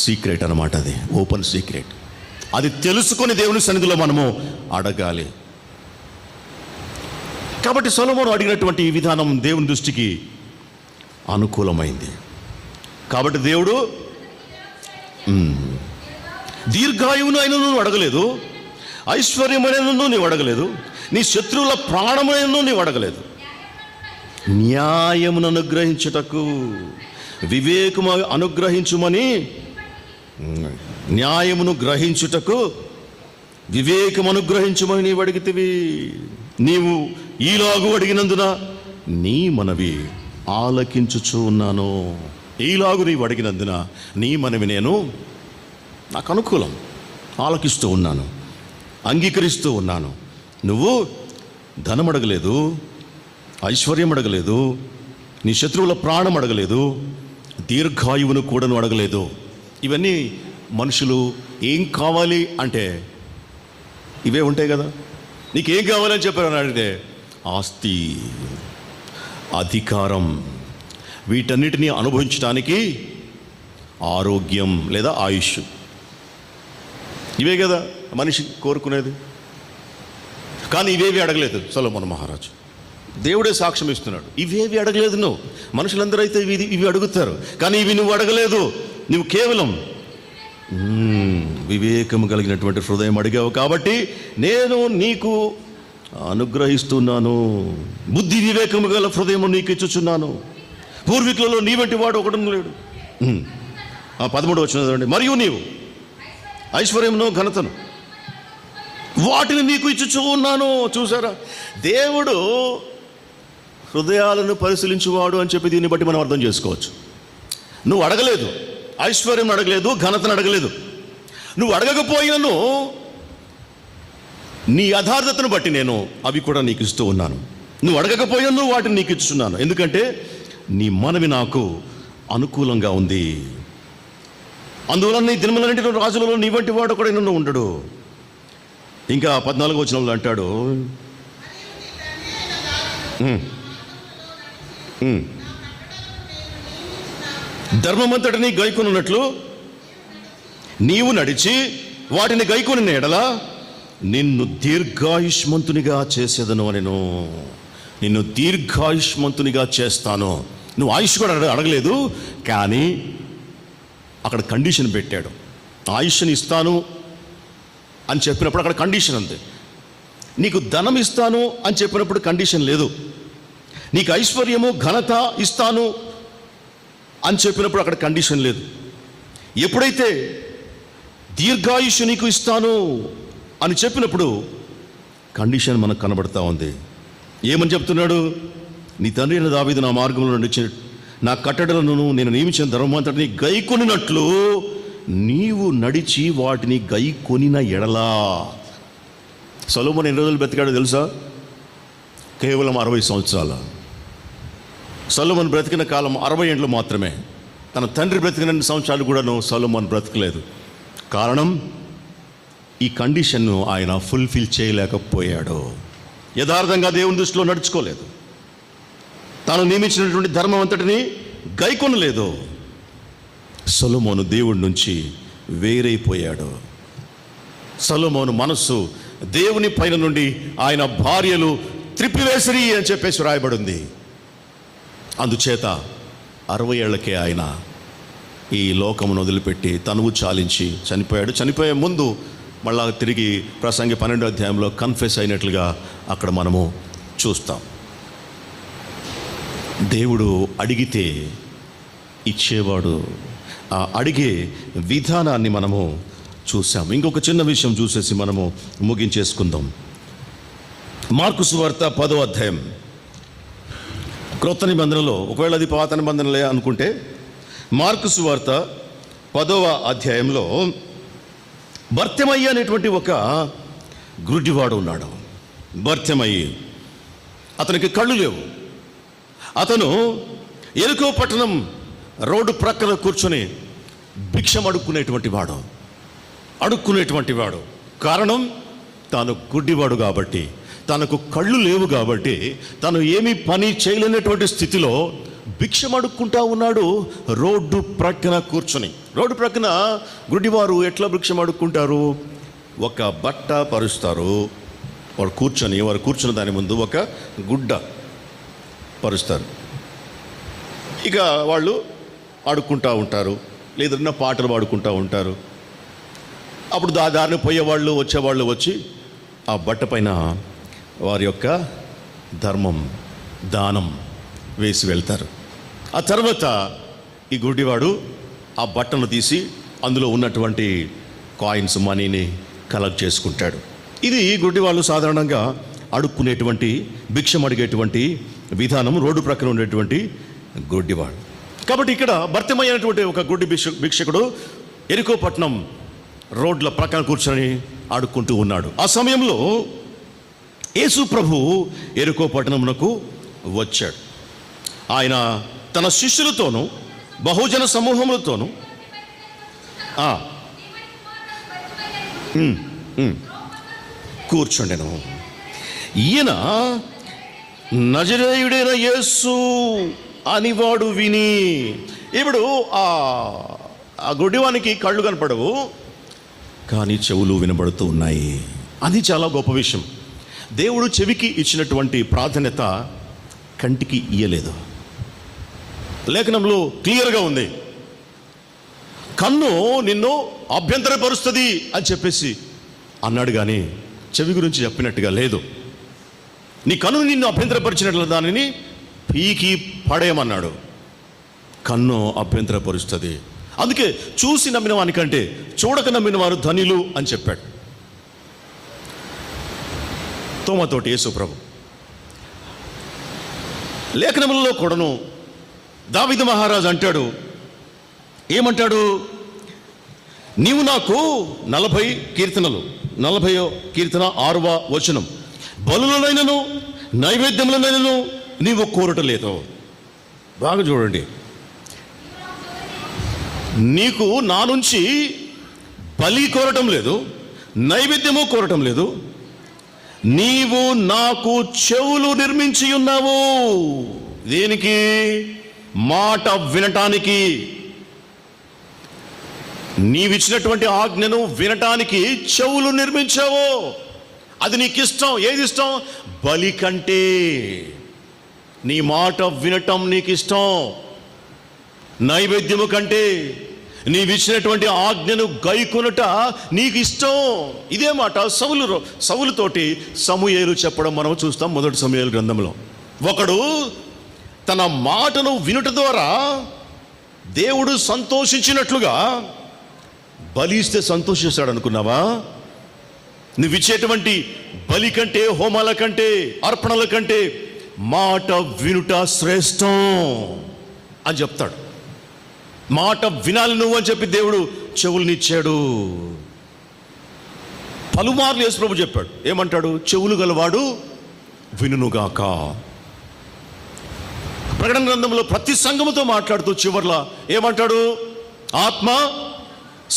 సీక్రెట్ అన్నమాట. అది ఓపెన్ సీక్రెట్. అది తెలుసుకొని దేవుని సన్నిధిలో మనము అడగాలి. కాబట్టి సొలొమోను అడిగినటువంటి ఈ విధానం దేవుని దృష్టికి అనుకూలమైంది. కాబట్టి దేవుడు దీర్ఘాయువును అయిన నువ్వు అడగలేదు, ఐశ్వర్యమైన నీవు అడగలేదు, నీ శత్రువుల ప్రాణమైన నీవు అడగలేదు. న్యాయమును అనుగ్రహించుటకు వివేకము అనుగ్రహించుమని, న్యాయమును గ్రహించుటకు వివేకం అనుగ్రహించుమని నీవు అడిగితివి. నీవు ఈలాగు అడిగినందున నీ మనవి ఆలకించుచూ ఉన్నాను. ఈలాగు నీవు అడిగినందున నీ మనవి నేను నాకు అనుకూలం ఆలకిస్తూ ఉన్నాను, అంగీకరిస్తూ ఉన్నాను. నువ్వు ధనం అడగలేదు, ఐశ్వర్యం అడగలేదు, నీ శత్రువుల ప్రాణం అడగలేదు, దీర్ఘాయువును కూడా నువ్వు అడగలేదు. ఇవన్నీ మనుషులు ఏం కావాలి అంటే ఇవే ఉంటాయి కదా. నీకేం కావాలని చెప్పారని అడిగితే ఆస్తి, అధికారం, వీటన్నిటినీ అనుభవించడానికి ఆరోగ్యం లేదా ఆయుష్, ఇవే కదా మనిషి కోరుకునేది. కానీ ఇవేవి అడగలేదు సొలొమోను మహారాజు. దేవుడే సాక్ష్యం ఇస్తున్నాడు, ఇవేవి అడగలేదు నువ్వు. మనుషులందరూ అయితే ఇవి అడుగుతారు, కానీ ఇవి నువ్వు అడగలేదు. నువ్వు కేవలం వివేకము కలిగినటువంటి హృదయం అడిగావు కాబట్టి నేను నీకు అనుగ్రహిస్తున్నాను. బుద్ధి వివేకము గల హృదయము నీకు ఇచ్చుచున్నాను. పూర్వీకులలో నీ వంటి వాడు ఒకడు లేడు. 13వ వచనం చూడండి. మరియు నీవు ఐశ్వర్యమును ఘనతను వాటిని నీకు ఇచ్చుచూ ఉన్నాను. చూసారా, దేవుడు హృదయాలను పరిశీలించువాడు అని చెప్పి దీన్ని బట్టి మనం అర్థం చేసుకోవచ్చు. నువ్వు అడగలేదు, ఐశ్వర్యం అడగలేదు, ఘనతను అడగలేదు. నువ్వు అడగకపోయినను నీ యథార్థతను బట్టి నేను అవి కూడా నీకు ఇస్తూ ఉన్నాను. నువ్వు అడగకపోయినను వాటిని నీకు ఇస్తున్నాను. ఎందుకంటే నీ మనవి నాకు అనుకూలంగా ఉంది. అందువలన నీ దినములన్నింటిలో రాజులలో నీ వంటి వాడు కూడా నన్ను ఉండడు. ఇంకా 14వ వచనంలో అంటాడు, ధర్మమంతటిని గైకొనున్నట్లు నీవు నడిచి వాటిని గైకొని ఎడల నిన్ను దీర్ఘాయుష్మంతునిగా చేసేదను అనెను. నిన్ను దీర్ఘాయుష్మంతునిగా చేస్తాను. నువ్వు ఆయుష్ కూడా అడగలేదు, కానీ అక్కడ కండిషన్ పెట్టాడు. ఆయుష్ని ఇస్తాను అని చెప్పినప్పుడు అక్కడ కండిషన్ ఉంది. నీకు ధనం ఇస్తాను అని చెప్పినప్పుడు కండిషన్ లేదు. నీకు ఐశ్వర్యము ఘనత ఇస్తాను అని చెప్పినప్పుడు అక్కడ కండిషన్ లేదు. ఎప్పుడైతే దీర్ఘాయుష్ నీకు ఇస్తాను అని చెప్పినప్పుడు కండిషన్ మనకు కనబడతా ఉంది. ఏమని చెప్తున్నాడు? నీ తండ్రి అయిన దావీదు నా మార్గంలో నడిచి నా కట్టడలను నేను నియమించిన ధర్మమంతటిని గైకొనినట్లు నీవు నడిచి వాటిని గైకొనిన ఎడలా. సొలొమోను ఎన్ని రోజులు బ్రతికాడో తెలుసా? కేవలం 60 సంవత్సరాలు. సొలొమోను బ్రతికిన కాలం 60 ఏండ్లు మాత్రమే. తన తండ్రి బ్రతికిన సంవత్సరాలు కూడాను సొలొమోను బ్రతకలేదు. కారణం, ఈ కండిషన్ను ఆయన ఫుల్ఫిల్ చేయలేకపోయాడు. యథార్థంగా దేవుని దృష్టిలో నడుచుకోలేదు. తాను నియమించినటువంటి ధర్మం అంతటిని గైకొనలేదు. సొలొమోను దేవుడి నుంచి వేరైపోయాడు. సొలొమోను మనస్సు దేవుని పైన నుండి ఆయన భార్యలు త్రిప్పివేసిరి అని చెప్పేసి రాయబడింది. అందుచేత 60 ఏళ్లకే ఆయన ఈ లోకమును వదిలిపెట్టి తనువు చాలించి చనిపోయాడు. చనిపోయే ముందు మళ్ళా తిరిగి ప్రసంగి 12వ అధ్యాయంలో కన్ఫెస్ అయినట్లుగా అక్కడ మనము చూస్తాం. దేవుడు అడిగితే ఇచ్చేవాడు. ఆ అడిగే విధానాన్ని మనము చూసాం. ఇంకొక చిన్న విషయం చూసేసి మనము ముగించేసుకుందాం. మార్కు సువార్త 10వ అధ్యాయం క్రొత్త నిబంధనలో, ఒకవేళ అది పాత నిబంధనలే అనుకుంటే, మార్కు సువార్త 10వ అధ్యాయంలో బర్తిమయి అనేటువంటి ఒక గుడ్డివాడు ఉన్నాడు. బర్తిమయి, అతనికి కళ్ళు లేవు. అతను ఎరికో పట్టణం రోడ్డు ప్రక్కన కూర్చొని భిక్షం అడుక్కునేటువంటి వాడు. కారణం, తాను గుడ్డివాడు కాబట్టి, తనకు కళ్ళు లేవు కాబట్టి, తను ఏమీ పని చేయలేనటువంటి స్థితిలో భిక్షం అడుక్కుంటా ఉన్నాడు రోడ్డు ప్రక్కన కూర్చొని. రోడ్డు ప్రక్కన గుడ్డివారు ఎట్లా భిక్షం అడుక్కుంటారు? ఒక బట్ట పరుస్తారు, వారు కూర్చున్న దాని ముందు ఒక గుడ్డ పరుస్తారు. ఇక వాళ్ళు ఆడుకుంటూ ఉంటారు, లేదన్నా పాటలు పాడుకుంటూ ఉంటారు. అప్పుడు దారిని పోయేవాళ్ళు వచ్చేవాళ్ళు వచ్చి ఆ బట్ట పైన వారి యొక్క ధర్మం, దానం వేసి వెళ్తారు. ఆ తర్వాత ఈ గుడ్డివాడు ఆ బట్టను తీసి అందులో ఉన్నటువంటి కాయిన్స్, మనీని కలెక్ట్ చేసుకుంటాడు. ఇది గుడ్డివాళ్ళు సాధారణంగా అడుక్కునేటువంటి, భిక్షం అడిగేటువంటి విధానం, రోడ్డు ప్రక్కన ఉండేటువంటి గుడ్డివాడు. కాబట్టి ఇక్కడ భర్తమయ్య అయినటువంటి ఒక గుడ్డి భిక్షకుడు ఎరికో పట్టణం రోడ్ల ప్రక్కన కూర్చొని ఆడుకుంటూ ఉన్నాడు. ఆ సమయంలో యేసు ప్రభు ఎరికో పట్టణమునకు వచ్చాడు. ఆయన తన శిష్యులతోనూ బహుజన సమూహములతోనూ కూర్చుండెను. ఈయన నజరేయుడైన యేసు అని వాడు విని. ఇప్పుడు ఆ గుడ్డివానికి కళ్ళు కనపడవు, కానీ చెవులు వినబడుతూ ఉన్నాయి. అది చాలా గొప్ప విషయం. దేవుడు చెవికి ఇచ్చినటువంటి ప్రాధాన్యత కంటికి ఇయ్యలేదు. లేఖనంలో క్లియర్గా ఉంది, కన్ను నిన్ను అభ్యంతరపరుస్తుంది అని చెప్పేసి అన్నాడు, కానీ చెవి గురించి చెప్పినట్టుగా లేదు. నీ కన్ను నిన్ను అభ్యంతరపరిచినట్లు దానిని పీకి పడేయమన్నాడు. కన్ను అభ్యంతరపరుస్తుంది, అందుకే చూసి నమ్మిన వానికంటే చూడక నమ్మిన వారు ధనిలు అని చెప్పాడు తోమతోటి యేసు ప్రభు. లేఖనములలో కూడాను దావీదు మహారాజు అంటాడు, ఏమంటాడు? నీవు నాకు 40 కీర్తనలు, 40వ కీర్తన 6వ వచనం, బలులనైనను నైవేద్యములనైనను నీవు కోరటలేదు. బాగా చూడండి, నీకు నా నుంచి బలి కోరటం లేదు, నైవేద్యము కోరటం లేదు, నీవు నాకు చెవులు నిర్మించి ఉన్నావు. దేనికి? మాట వినటానికి. నీవిచ్చినటువంటి ఆజ్ఞను వినటానికి చెవులు నిర్మించావు. అది నీకు ఇష్టం. ఏది ఇష్టం? బలి కంటే నీ మాట వినటం నీకు ఇష్టం. నైవేద్యము కంటే నీవిచ్చినటువంటి ఆజ్ఞను గైకొనుట నీకు ఇష్టం. ఇదే మాట సౌలుతోటి సమూయేలు చెప్పడం మనం చూస్తాం 1 సమూయేలు గ్రంథంలో. ఒకడు తన మాటను వినుట ద్వారా దేవుడు సంతోషించినట్లుగా బలి ఇస్తే సంతోషిస్తాడు అనుకున్నావా? నువ్విచ్చేటువంటి బలి కంటే, హోమాల కంటే, అర్పణల కంటే మాట వినుట శ్రేష్టం అని చెప్తాడు. మాట వినాలి నువ్వు అని చెప్పి దేవుడు చెవులనిచ్చాడు. పలుమార్లు యేసు ప్రభు చెప్పాడు. ఏమంటాడు? చెవులు గలవాడు వినుగాక. ప్రకటన గ్రంథంలో ప్రతి సంఘముతో మాట్లాడుతూ చివర్లా ఏమంటాడు? ఆత్మ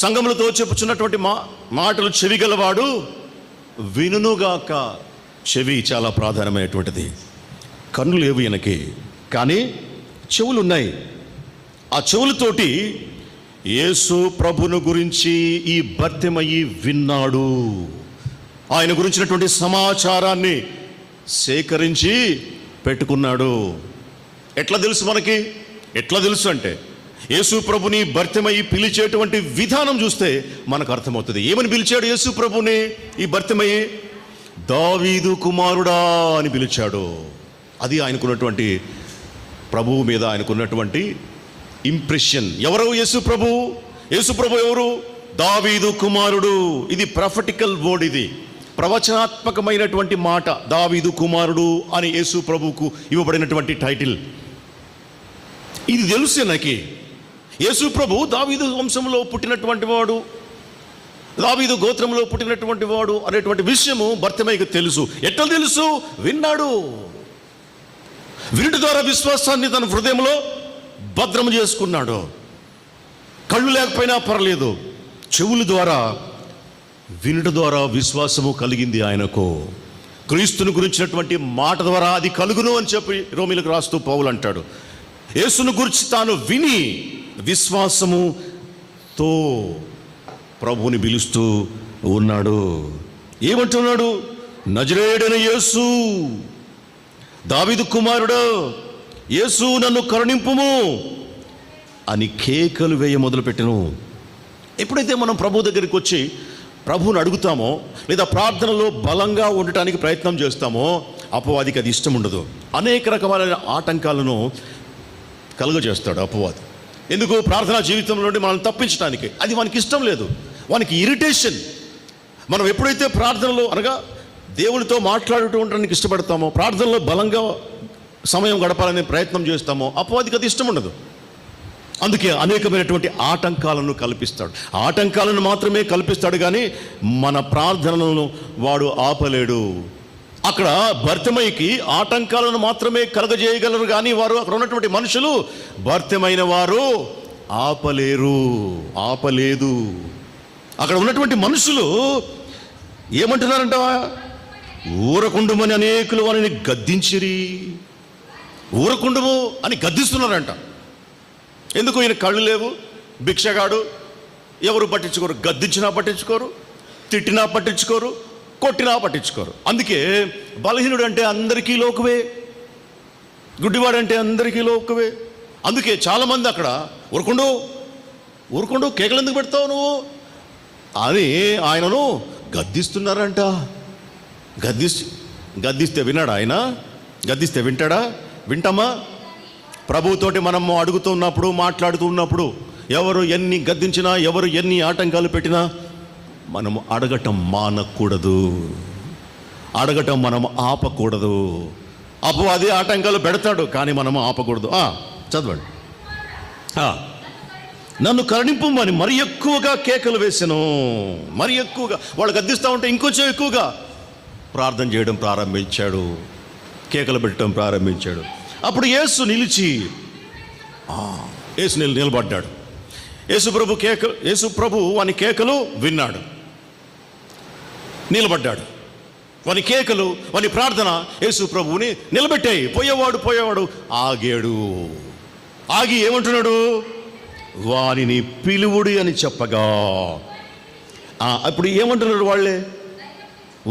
సంఘములతో చెప్పుచున్నటువంటి మాటలు చెవి గలవాడు వినుగాక. చెవి చాలా ప్రాధాన్యమైనటువంటిది. కన్నులు లేవు ఈయనకి, కానీ చెవులు ఉన్నాయి. ఆ చెవులతోటి యేసు ప్రభును గురించి ఈ భర్తెమయి విన్నాడు. ఆయన గురించినటువంటి సమాచారాన్ని సేకరించి పెట్టుకున్నాడు. ఎట్లా తెలుసు మనకి? ఎట్లా తెలుసు అంటే యేసు ప్రభుని భర్తెమయి పిలిచేటువంటి విధానం చూస్తే మనకు అర్థమవుతుంది. ఏమని పిలిచాడు యేసు ప్రభుని ఈ భర్తెమయి? దావీదు కుమారుడా అని పిలిచాడు. అది ఆయనకున్నటువంటి ప్రభువు మీద ఆయనకున్నటువంటి ఇంప్రెషన్. ఎవరు యేసు ప్రభు? యేసు ప్రభు ఎవరు? దావీదు కుమారుడు. ఇది ప్రొఫెటికల్ వర్డ్, ఇది ప్రవచనాత్మకమైనటువంటి మాట. దావీదు కుమారుడు అని యేసు ప్రభువుకు ఇవ్వబడినటువంటి టైటిల్. ఇది తెలుసు నాకు. యేసు ప్రభు దావీదు వంశంలో పుట్టినటువంటి వాడు, దావీదు గోత్రంలో పుట్టినటువంటి వాడు అనేటువంటి విషయము బర్తిమయ్యకు తెలుసు. ఎట్లా తెలుసు? విన్నాడు. వినుట ద్వారా విశ్వాసాన్ని తన హృదయంలో భద్రం చేసుకున్నాడు. కళ్ళు లేకపోయినా పర్లేదు, చెవుల ద్వారా వినుట ద్వారా విశ్వాసము కలిగింది ఆయనకు. క్రీస్తుని గురించినటువంటి మాట ద్వారా అది కలుగును అని చెప్పి రోమీలకు రాస్తూ పౌలు అంటాడు. యేసును గురించి తాను విని విశ్వాసముతో ప్రభువుని పిలుస్తూ ఉన్నాడు. ఏమంటున్నాడు? నజరేయుడైన యేసు, దావీదు కుమారుడు యేసు, నన్ను కరుణింపుము అని కేకలు వేయ మొదలుపెట్టెను. ఎప్పుడైతే మనం ప్రభు దగ్గరికి వచ్చి ప్రభువుని అడుగుతామో లేదా ప్రార్థనలో బలంగా ఉండటానికి ప్రయత్నం చేస్తామో అపవాదికి అది ఇష్టం ఉండదు. అనేక రకమైన ఆటంకాలను కలుగజేస్తాడు అపవాది. ఎందుకు? ప్రార్థనా జీవితం నుండి మనం తప్పించడానికి. అది వానికి ఇష్టం లేదు, వానికి ఇరిటేషన్. మనం ఎప్పుడైతే ప్రార్థనలో అనగా దేవునితో మాట్లాడుతూ ఉండడానికి ఇష్టపడతామో, ప్రార్థనలో బలంగా సమయం గడపాలనే ప్రయత్నం చేస్తామో అపవాదికి అది ఇష్టం ఉండదు. అందుకే అనేకమైనటువంటి ఆటంకాలను కల్పిస్తాడు. ఆటంకాలను మాత్రమే కల్పిస్తాడు కానీ మన ప్రార్థనలను వాడు ఆపలేడు. అక్కడ భర్తమయ్యకి ఆటంకాలను మాత్రమే కలగజేయగలరు కానీ వారు అక్కడ ఉన్నటువంటి మనుషులు భర్తమైన వారు ఆపలేదు. అక్కడ ఉన్నటువంటి మనుషులు ఏమంటున్నారంట? ఊరకుండుమని అనేకులు వారిని గద్దించిరి. ఊరకుండుము అని గద్దిస్తున్నారంట. ఎందుకు? ఈయన కళ్ళు లేవు, భిక్షగాడు, ఎవరు పట్టించుకోరు. గద్దించినా పట్టించుకోరు, తిట్టినా పట్టించుకోరు, కొట్టినా పట్టించుకోరు. అందుకే బలహీనుడు అంటే అందరికీ లోకువే, గుడ్డివాడంటే అందరికీ లోకువే. అందుకే చాలామంది అక్కడ ఊరుకుండు కేకలు ఎందుకు పెడతావు నువ్వు అని ఆయనను గద్దిస్తున్నారంట. గద్దిస్తే విన్నాడా ఆయన? గద్దిస్తే వింటాడా? వింటామా? ప్రభువుతోటి మనము అడుగుతున్నప్పుడు, మాట్లాడుతూ ఉన్నప్పుడు ఎవరు ఎన్ని గద్దించినా, ఎవరు ఎన్ని ఆటంకాలు పెట్టినా మనము అడగటం మానకూడదు, అడగటం మనం ఆపకూడదు. అపవాది ఆటంకాలు పెడతాడు కానీ మనము ఆపకూడదు. చదవండి. నన్ను కరుణింపుమని మరి ఎక్కువగా కేకలు వేసాను. మరి ఎక్కువగా వాళ్ళు గద్దిస్తూ ఉంటే ఇంకొంచెం ఎక్కువగా ప్రార్థన చేయడం ప్రారంభించాడు, కేకలు పెట్టడం ప్రారంభించాడు. అప్పుడు యేసు నిలబడ్డాడు. యేసు ప్రభు వాని కేకలు విన్నాడు, నిలబడ్డాడు. వాని కేకలు, వాని ప్రార్థన యేసు ప్రభువుని నిలబెట్టాయి. పోయేవాడు ఆగాడు. ఆగి ఏమంటున్నాడు? వానిని పిలువుడి అని చెప్పగా అప్పుడు ఏమంటున్నారు?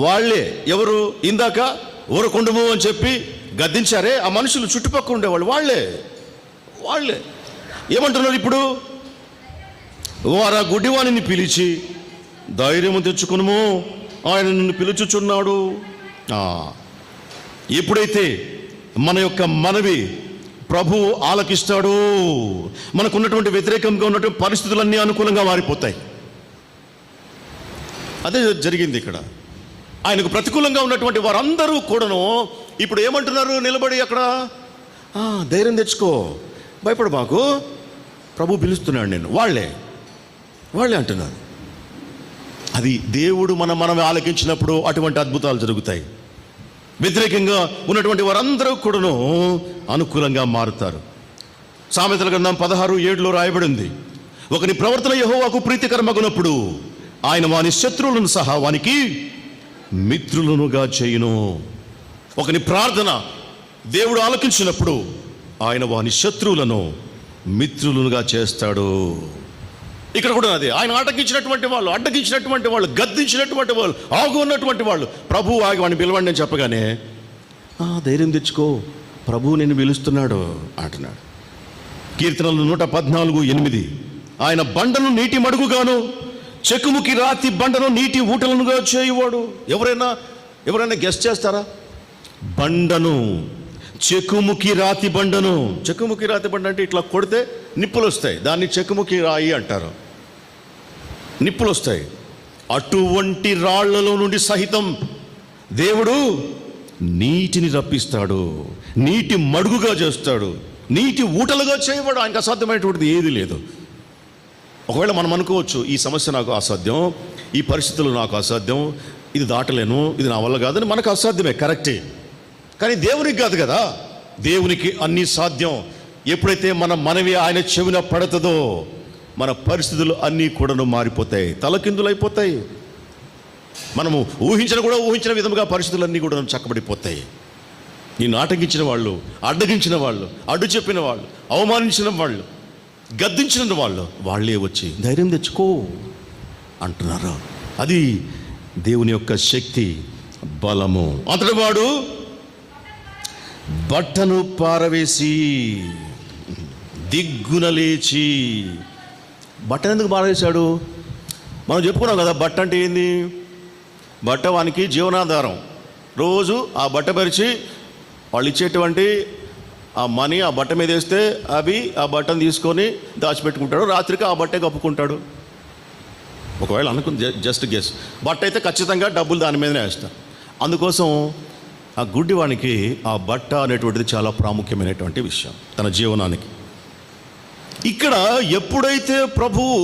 వాళ్ళే ఎవరు? ఇందాక ఊరకుండము అని చెప్పి గద్దించారే ఆ మనుషులు, చుట్టుపక్కల ఉండేవాళ్ళు వాళ్ళే ఏమంటున్నారు ఇప్పుడు? వారు ఆ గుడ్డివాణిని పిలిచి, ధైర్యము తెచ్చుకునుము, ఆయన నిన్ను పిలుచుచున్నాడు. ఎప్పుడైతే మన యొక్క మనవి ప్రభు ఆలకిస్తాడు, మనకున్నటువంటి వ్యతిరేకంగా ఉన్నటువంటి పరిస్థితులన్నీ అనుకూలంగా మారిపోతాయి. అదే జరిగింది ఇక్కడ. ఆయనకు ప్రతికూలంగా ఉన్నటువంటి వారందరూ కూడాను ఇప్పుడు ఏమంటున్నారు? నిలబడి అక్కడ, ధైర్యం తెచ్చుకో, భయపడు, మాకు ప్రభు పిలుస్తున్నాడు నేను. వాళ్ళే అంటున్నారు. అది దేవుడు మనం ఆలకించినప్పుడు అటువంటి అద్భుతాలు జరుగుతాయి. వ్యతిరేకంగా ఉన్నటువంటి వారందరూ కూడాను అనుకూలంగా మారుతారు. సామెతల గ్రంథం 16:7 రాయబడింది, ఒకని ప్రవర్తన యెహోవాకు ప్రీతికరమగునప్పుడు ఆయన వాని శత్రువులను సహా వానికి మిత్రులనుగా చేయును. ఒకని ప్రార్థన దేవుడు ఆలకించినప్పుడు ఆయన వాని శత్రువులను మిత్రులుగా చేస్తాడు. ఇక్కడ కూడా అదే, ఆయన అడ్డగించినటువంటి వాళ్ళు, గద్దించినటువంటి వాళ్ళు, ఆగు ఉన్నటువంటి వాళ్ళు, ప్రభు ఆగి వాడిని పిలవండి అని చెప్పగానే ధైర్యం తెచ్చుకో, ప్రభు నిన్ను పిలుస్తున్నాడు అంటున్నాడు. కీర్తనలు 114:8 ఆయన బండను నీటి మడుగుగాను, చెక్కుముకి రాతి బండను నీటి ఊటలనుగా చేయువాడు. ఎవరైనా గెస్ట్ చేస్తారా? బండను, చెక్కుముకి రాతి బండను. చెక్కుముకి రాతి బండ అంటే ఇట్లా కొడితే నిప్పులు వస్తాయి, దాన్ని చెక్కుముకి రాయి అంటారు. నిప్పులు వస్తాయి. అటువంటి రాళ్లలో నుండి సహితం దేవుడు నీటిని రప్పిస్తాడు, నీటి మడుగుగా చేస్తాడు, నీటి ఊటలుగా చేయబడు. ఆయనకు అసాధ్యమైనటువంటిది ఏది లేదు. ఒకవేళ మనం అనుకోవచ్చు, ఈ సమస్య నాకు అసాధ్యం, ఈ పరిస్థితులు నాకు అసాధ్యం, ఇది దాటలేను, ఇది నా వల్ల కాదని. మనకు అసాధ్యమే, కరెక్టే. కానీ దేవునికి కాదు కదా, దేవునికి అన్నీ సాధ్యం. ఎప్పుడైతే మన మనవి ఆయన చెవిన పడుతుందో మన పరిస్థితులు అన్నీ కూడాను మారిపోతాయి, తలకిందులైపోతాయి. మనము ఊహించిన విధముగా పరిస్థితులన్నీ కూడా చక్కబడిపోతాయి. నిన్ను ఆటంకించిన వాళ్ళు, అడ్డగించిన వాళ్ళు, అడ్డు చెప్పిన వాళ్ళు, అవమానించిన వాళ్ళు, గద్దించిన వాళ్ళు, వాళ్ళే వచ్చి ధైర్యం తెచ్చుకో అంటున్నారు. అది దేవుని యొక్క శక్తి, బలము. అంతటి వాడు బట్టను పారవేసి దిగ్గున లేచి. బట్టను ఎందుకు పారవేశాడు? మనం చెప్పుకున్నాం కదా, బట్ట అంటే ఏంది? బట్ట వానికి జీవనాధారం. రోజు ఆ బట్ట పరిచి వాళ్ళు ఇచ్చేటువంటి ఆ మనీ ఆ బట్ట మీద వేస్తే అవి ఆ బట్టను తీసుకొని దాచిపెట్టుకుంటాడు, రాత్రికి ఆ బట్టే కప్పుకుంటాడు. ఒకవేళ అనుకుని జస్ట్ గెస్, బట్ట అయితే ఖచ్చితంగా డబ్బులు దాని మీదనే వేస్తారు. అందుకోసం ఆ గుడ్డివానికి ఆ బట్ట అనేటువంటిది చాలా ప్రాముఖ్యమైనటువంటి విషయం తన జీవనానికి. ఇక్కడ ఎప్పుడైతే ప్రభువు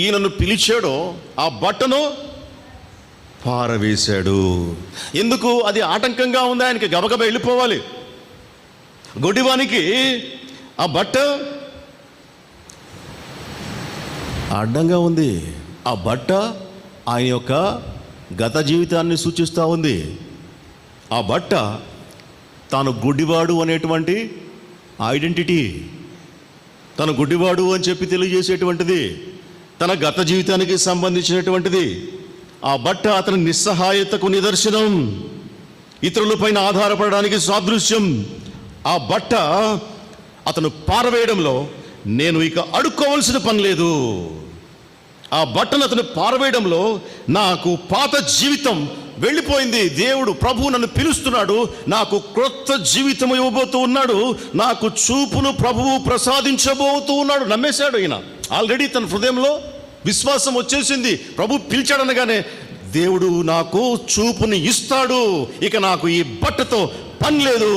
ఈయనను పిలిచాడో ఆ బట్టను పారవేశాడు. ఎందుకు? అది ఆటంకంగా ఉంది, ఆయనకి గబగబ వెళ్ళిపోవాలి. గుడ్డివానికి ఆ బట్ట అడ్డంగా ఉంది. ఆ బట్ట ఆయన యొక్క గత జీవితాన్ని సూచిస్తూ ఉంది. ఆ బట్ట తాను గుడ్డివాడు అనేటువంటి ఐడెంటిటీ, తను గుడ్డివాడు అని చెప్పి తెలియజేసేటువంటిది, తన గత జీవితానికి సంబంధించినటువంటిది. ఆ బట్ట అతని నిస్సహాయతకు నిదర్శనం, ఇతరులపైన ఆధారపడడానికి సాదృశ్యం. ఆ బట్ట అతను పారవేయడంలో నేను ఇక అడుక్కోవలసిన పని లేదు. ఆ బట్టను అతను పారవేయడంలో నాకు పాత జీవితం వెళ్ళిపోయింది. దేవుడు ప్రభువు నన్ను పిలుస్తున్నాడు, నాకు క్రొత్త జీవితం ఇవ్వబోతూ ఉన్నాడు, నాకు చూపును ప్రభువు ప్రసాదించబోతూ ఉన్నాడు. నమ్మేశాడు ఈయన. ఆల్రెడీ తన హృదయంలో విశ్వాసం వచ్చేసింది. ప్రభు పిలిచాడనగానే దేవుడు నాకు చూపుని ఇస్తాడు, ఇక నాకు ఈ బట్టతో పని లేదు,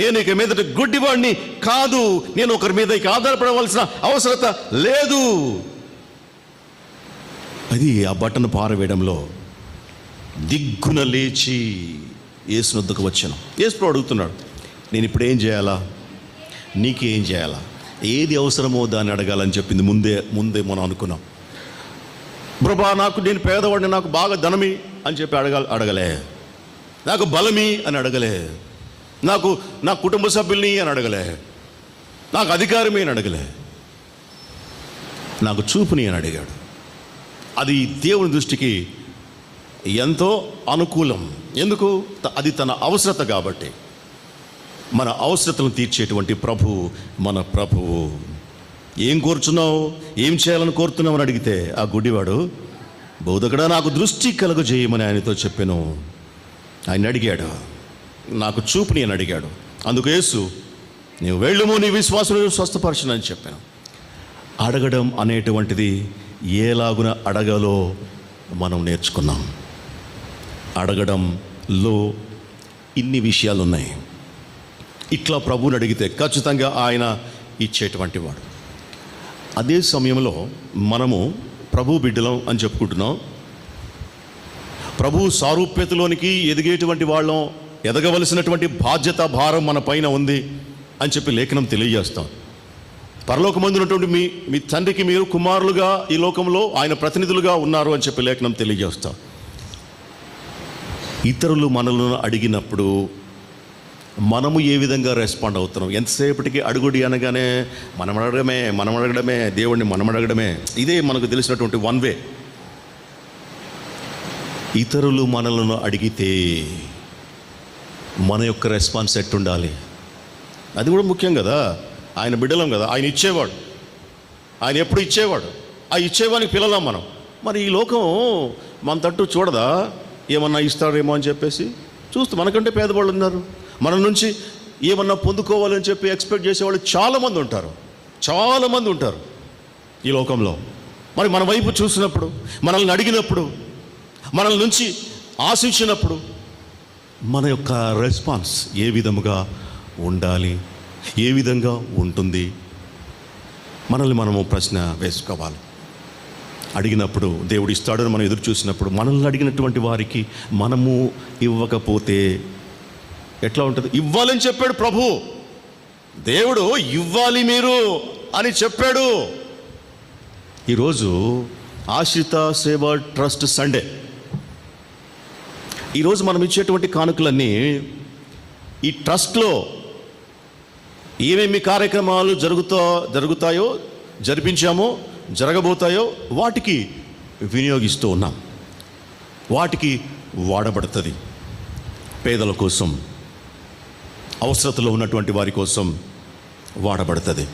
నేను ఇక మీదట గుడ్డివాడిని కాదు, నేను ఒకరి మీద ఇక ఆధారపడవలసిన అవసరత లేదు. అది ఆ బట్టను పారవేయడంలో దిగ్గున లేచి యేసు వద్దకు వచ్చాను. యేసు అడుగుతున్నాడు, నేను ఇప్పుడు ఏం చేయాలా, నీకేం చేయాలా, ఏది అవసరమో దాన్ని అడగాలని చెప్పింది. ముందే మనం అనుకున్నాం. ప్రభా నేను పేదవాడిని, నాకు బాగా ధనమి అని చెప్పి అడగలే, నాకు బలమి అని అడగలే, నా కుటుంబ సభ్యుల్ని అని అడగలే, నాకు అధికారమే అని అడగలే, నాకు చూపుని అని అడిగాడు. అది దేవుని దృష్టికి ఎంతో అనుకూలం. ఎందుకు? అది తన అవసరత కాబట్టి. మన అవసరతలను తీర్చేటువంటి ప్రభువు మన ప్రభువు. ఏం కోరుచున్నావు, ఏం చేయాలని కోరుతున్నావు అని అడిగితే ఆ గుడ్డివాడు, బోధకుడా నాకు దృష్టి కలుగజేయమని ఆయనతో చెప్పాను. ఆయన అడిగాడు, నాకు చూపుని అని అడిగాడు. అందుకు యేసు, నీవు వెళ్ళుము, నీ విశ్వాసం స్వస్థపరచునని చెప్పాను. అడగడం అనేటువంటిది ఏలాగున అడగాలో మనం నేర్చుకున్నాం. అడగడంలో ఇన్ని విషయాలు ఉన్నాయి. ఇట్లా ప్రభువుని అడిగితే ఖచ్చితంగా ఆయన ఇచ్చేటువంటి వాడు. అదే సమయంలో మనము ప్రభు బిడ్డలం అని చెప్పుకుంటున్నాం. ప్రభు సారూప్యతలోనికి ఎదిగేటువంటి వాళ్ళం, ఎదగవలసినటువంటి బాధ్యత భారం మన పైన ఉంది అని చెప్పి లేఖనం తెలియజేస్తాం. పరలోకమందున్నటువంటి మీ తండ్రికి మీరు కుమారులుగా ఈ లోకంలో ఆయన ప్రతినిధులుగా ఉన్నారు అని చెప్పి లేఖనం తెలియజేస్తాం. ఇతరులు మనలను అడిగినప్పుడు మనము ఏ విధంగా రెస్పాండ్ అవుతున్నాం? ఎంతసేపటికి అడుగుడి అనగానే మనం అడగడమే, దేవుడిని మనం అడగడమే. ఇదే మనకు తెలిసినటువంటి వన్ వే. ఇతరులు మనలను అడిగితే మన యొక్క రెస్పాన్స్ ఎట్టుండాలి? అది కూడా ముఖ్యం కదా. ఆయన బిడ్డలం కదా, ఆయన ఇచ్చేవాడు, ఆయన ఎప్పుడు ఇచ్చేవాడు. ఆ ఇచ్చేవానికి పిల్లలం మనం. మరి ఈ లోకం మన తట్టు చూడదా, ఏమన్నా ఇస్తాడేమో అని చెప్పేసి చూస్తూ, మనకంటే పేదవాళ్ళు ఉన్నారు, మన నుంచి ఏమన్నా పొందుకోవాలని చెప్పి ఎక్స్పెక్ట్ చేసేవాళ్ళు చాలామంది ఉంటారు ఈ లోకంలో. మరి మన వైపు చూసినప్పుడు, మనల్ని అడిగినప్పుడు, మనల్ నుంచి ఆశించినప్పుడు మన యొక్క రెస్పాన్స్ ఏ విధముగా ఉండాలి, ఏ విధంగా ఉంటుంది? మనల్ని మనము ప్రశ్న వేసుకోవాలి. అడిగినప్పుడు దేవుడు ఇస్తాడని మనం ఎదురు చూసినప్పుడు, మనల్ని అడిగినటువంటి వారికి మనము ఇవ్వకపోతే ఎట్లా ఉంటుంది? ఇవ్వాలని చెప్పాడు ప్రభు. దేవుడు ఇవ్వాలి మీరు అని చెప్పాడు. ఈరోజు ఆశ్రిత సేవ ట్రస్ట్ సండే. ఈరోజు మనం ఇచ్చేటువంటి కానుకలన్నీ ఈ ట్రస్ట్లో ఏమేమి కార్యక్రమాలు జరుగుతాయో, జరిపించామో, జరగబోతాయో వాటికి వినియోగిస్తూ ఉన్నాం. వాటికి వాడబడుతుంది. పేదల కోసం, అవసరతలో ఉన్నటువంటి వారి కోసం వాడబడుతుంది.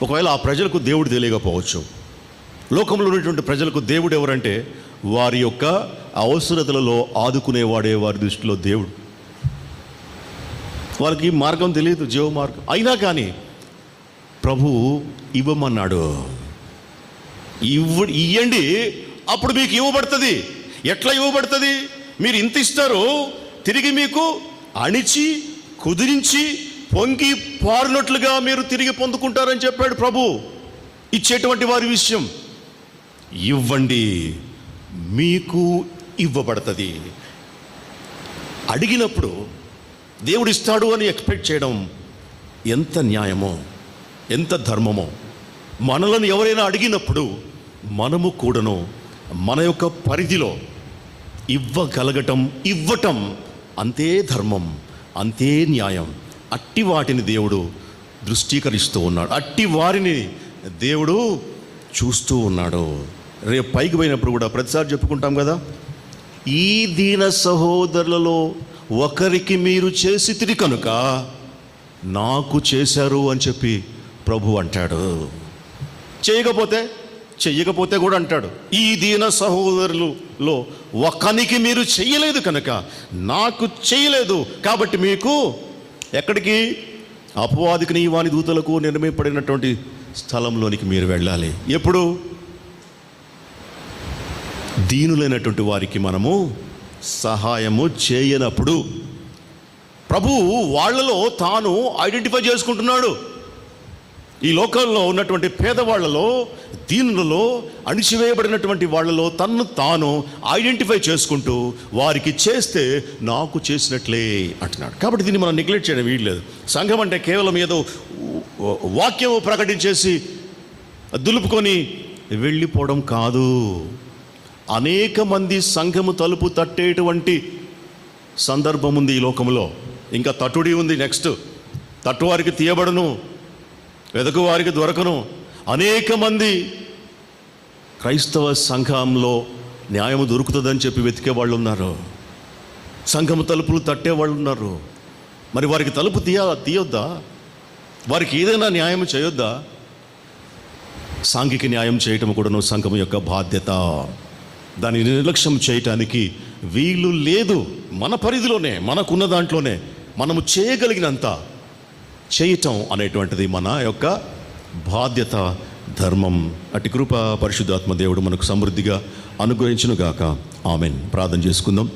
ఒకవేళ ఆ ప్రజలకు దేవుడు తెలియకపోవచ్చు. లోకంలో ఉన్నటువంటి ప్రజలకు దేవుడు ఎవరంటే వారి యొక్క అవసరతలలో ఆదుకునేవాడే వారి దృష్టిలో దేవుడు. వాళ్ళకి మార్గం తెలియదు, జీవ మార్గం. అయినా కానీ ప్రభు ఇవ్వమన్నాడు. ఇవ్వండి, అప్పుడు మీకు ఇవ్వబడుతుంది. ఎట్లా ఇవ్వబడుతుంది? మీరు ఇంత ఇస్తారు, తిరిగి మీకు అణిచి కుదిరించి పొంగి పారినట్లుగా మీరు తిరిగి పొందుకుంటారని చెప్పాడు ప్రభు. ఇచ్చేటువంటి వారి విషయం ఇవ్వండి, మీకు ఇవ్వబడుతుంది. అడిగినప్పుడు దేవుడు ఇస్తాడు అని ఎక్స్పెక్ట్ చేయడం ఎంత న్యాయమో, ఎంత ధర్మమో. మనలను ఎవరైనా అడిగినప్పుడు మనము కూడాను మన యొక్క పరిధిలో ఇవ్వటం అంతే ధర్మం, అంతే న్యాయం. అట్టి వాటిని దేవుడు దృష్టీకరిస్తూ ఉన్నాడు. అట్టి వారిని దేవుడు చూస్తూ ఉన్నాడు. రేపు పైకి పోయినప్పుడు కూడా ప్రతిసారి చెప్పుకుంటాం కదా, ఈ దీన సహోదరులలో ఒకరికి మీరు చేసితిరి కనుక నాకు చేశారు అని చెప్పి ప్రభు అంటాడు. చెయ్యకపోతే కూడా అంటాడు, ఈ దీన సహోదరులలో ఒకనికి మీరు చెయ్యలేదు కనుక నాకు చెయ్యలేదు. కాబట్టి మీకు ఎక్కడికి? అపవాదికి నీ వాని దూతలకు నిర్మింపబడినటువంటి స్థలంలోనికి మీరు వెళ్ళాలి. ఎప్పుడు? దీనులైనటువంటి వారికి మనము సహాయము చేయనప్పుడు. ప్రభు వాళ్ళలో తాను ఐడెంటిఫై చేసుకుంటున్నాడు. ఈ లోకంలో ఉన్నటువంటి పేదవాళ్లలో, దీనులలో, అణిచివేయబడినటువంటి వాళ్ళలో తన్ను తాను ఐడెంటిఫై చేసుకుంటూ వారికి చేస్తే నాకు చేసినట్లే అంటున్నాడు. కాబట్టి దీన్ని మనం నెగ్లెక్ట్ చేయడం వీల్లేదు. సంఘం అంటే కేవలం ఏదో వాక్యం ప్రకటించేసి దులుపుకొని వెళ్ళిపోవడం కాదు. అనేక మంది సంఘము తలుపు తట్టేటువంటి సందర్భం ఉంది ఈ లోకంలో. ఇంకా తట్టుడి ఉంది. నెక్స్ట్ తట్టువారికి తీయబడను, వెదకు వారికి దొరకను. అనేక మంది క్రైస్తవ సంఘంలో న్యాయము దొరుకుతుందని చెప్పి వెతికే వాళ్ళు ఉన్నారు. సంఘము తలుపులు తట్టే వాళ్ళు ఉన్నారు. మరి వారికి తలుపు తీయొద్దా? వారికి ఏదైనా న్యాయం చేయొద్దా? సాంఘిక న్యాయం చేయటం కూడాను సంఘం యొక్క బాధ్యత. దాన్ని నిర్లక్ష్యం చేయటానికి వీలు లేదు. మన పరిధిలోనే, మనకున్న దాంట్లోనే మనము చేయగలిగినంత చేయటం అనేటువంటిది మన యొక్క బాధ్యత, ధర్మం. అట్టి కృప పరిశుద్ధాత్మ దేవుడు మనకు సమృద్ధిగా అనుగ్రహించునుగాక. ఆమెన్. ప్రార్థన చేసుకుందాం.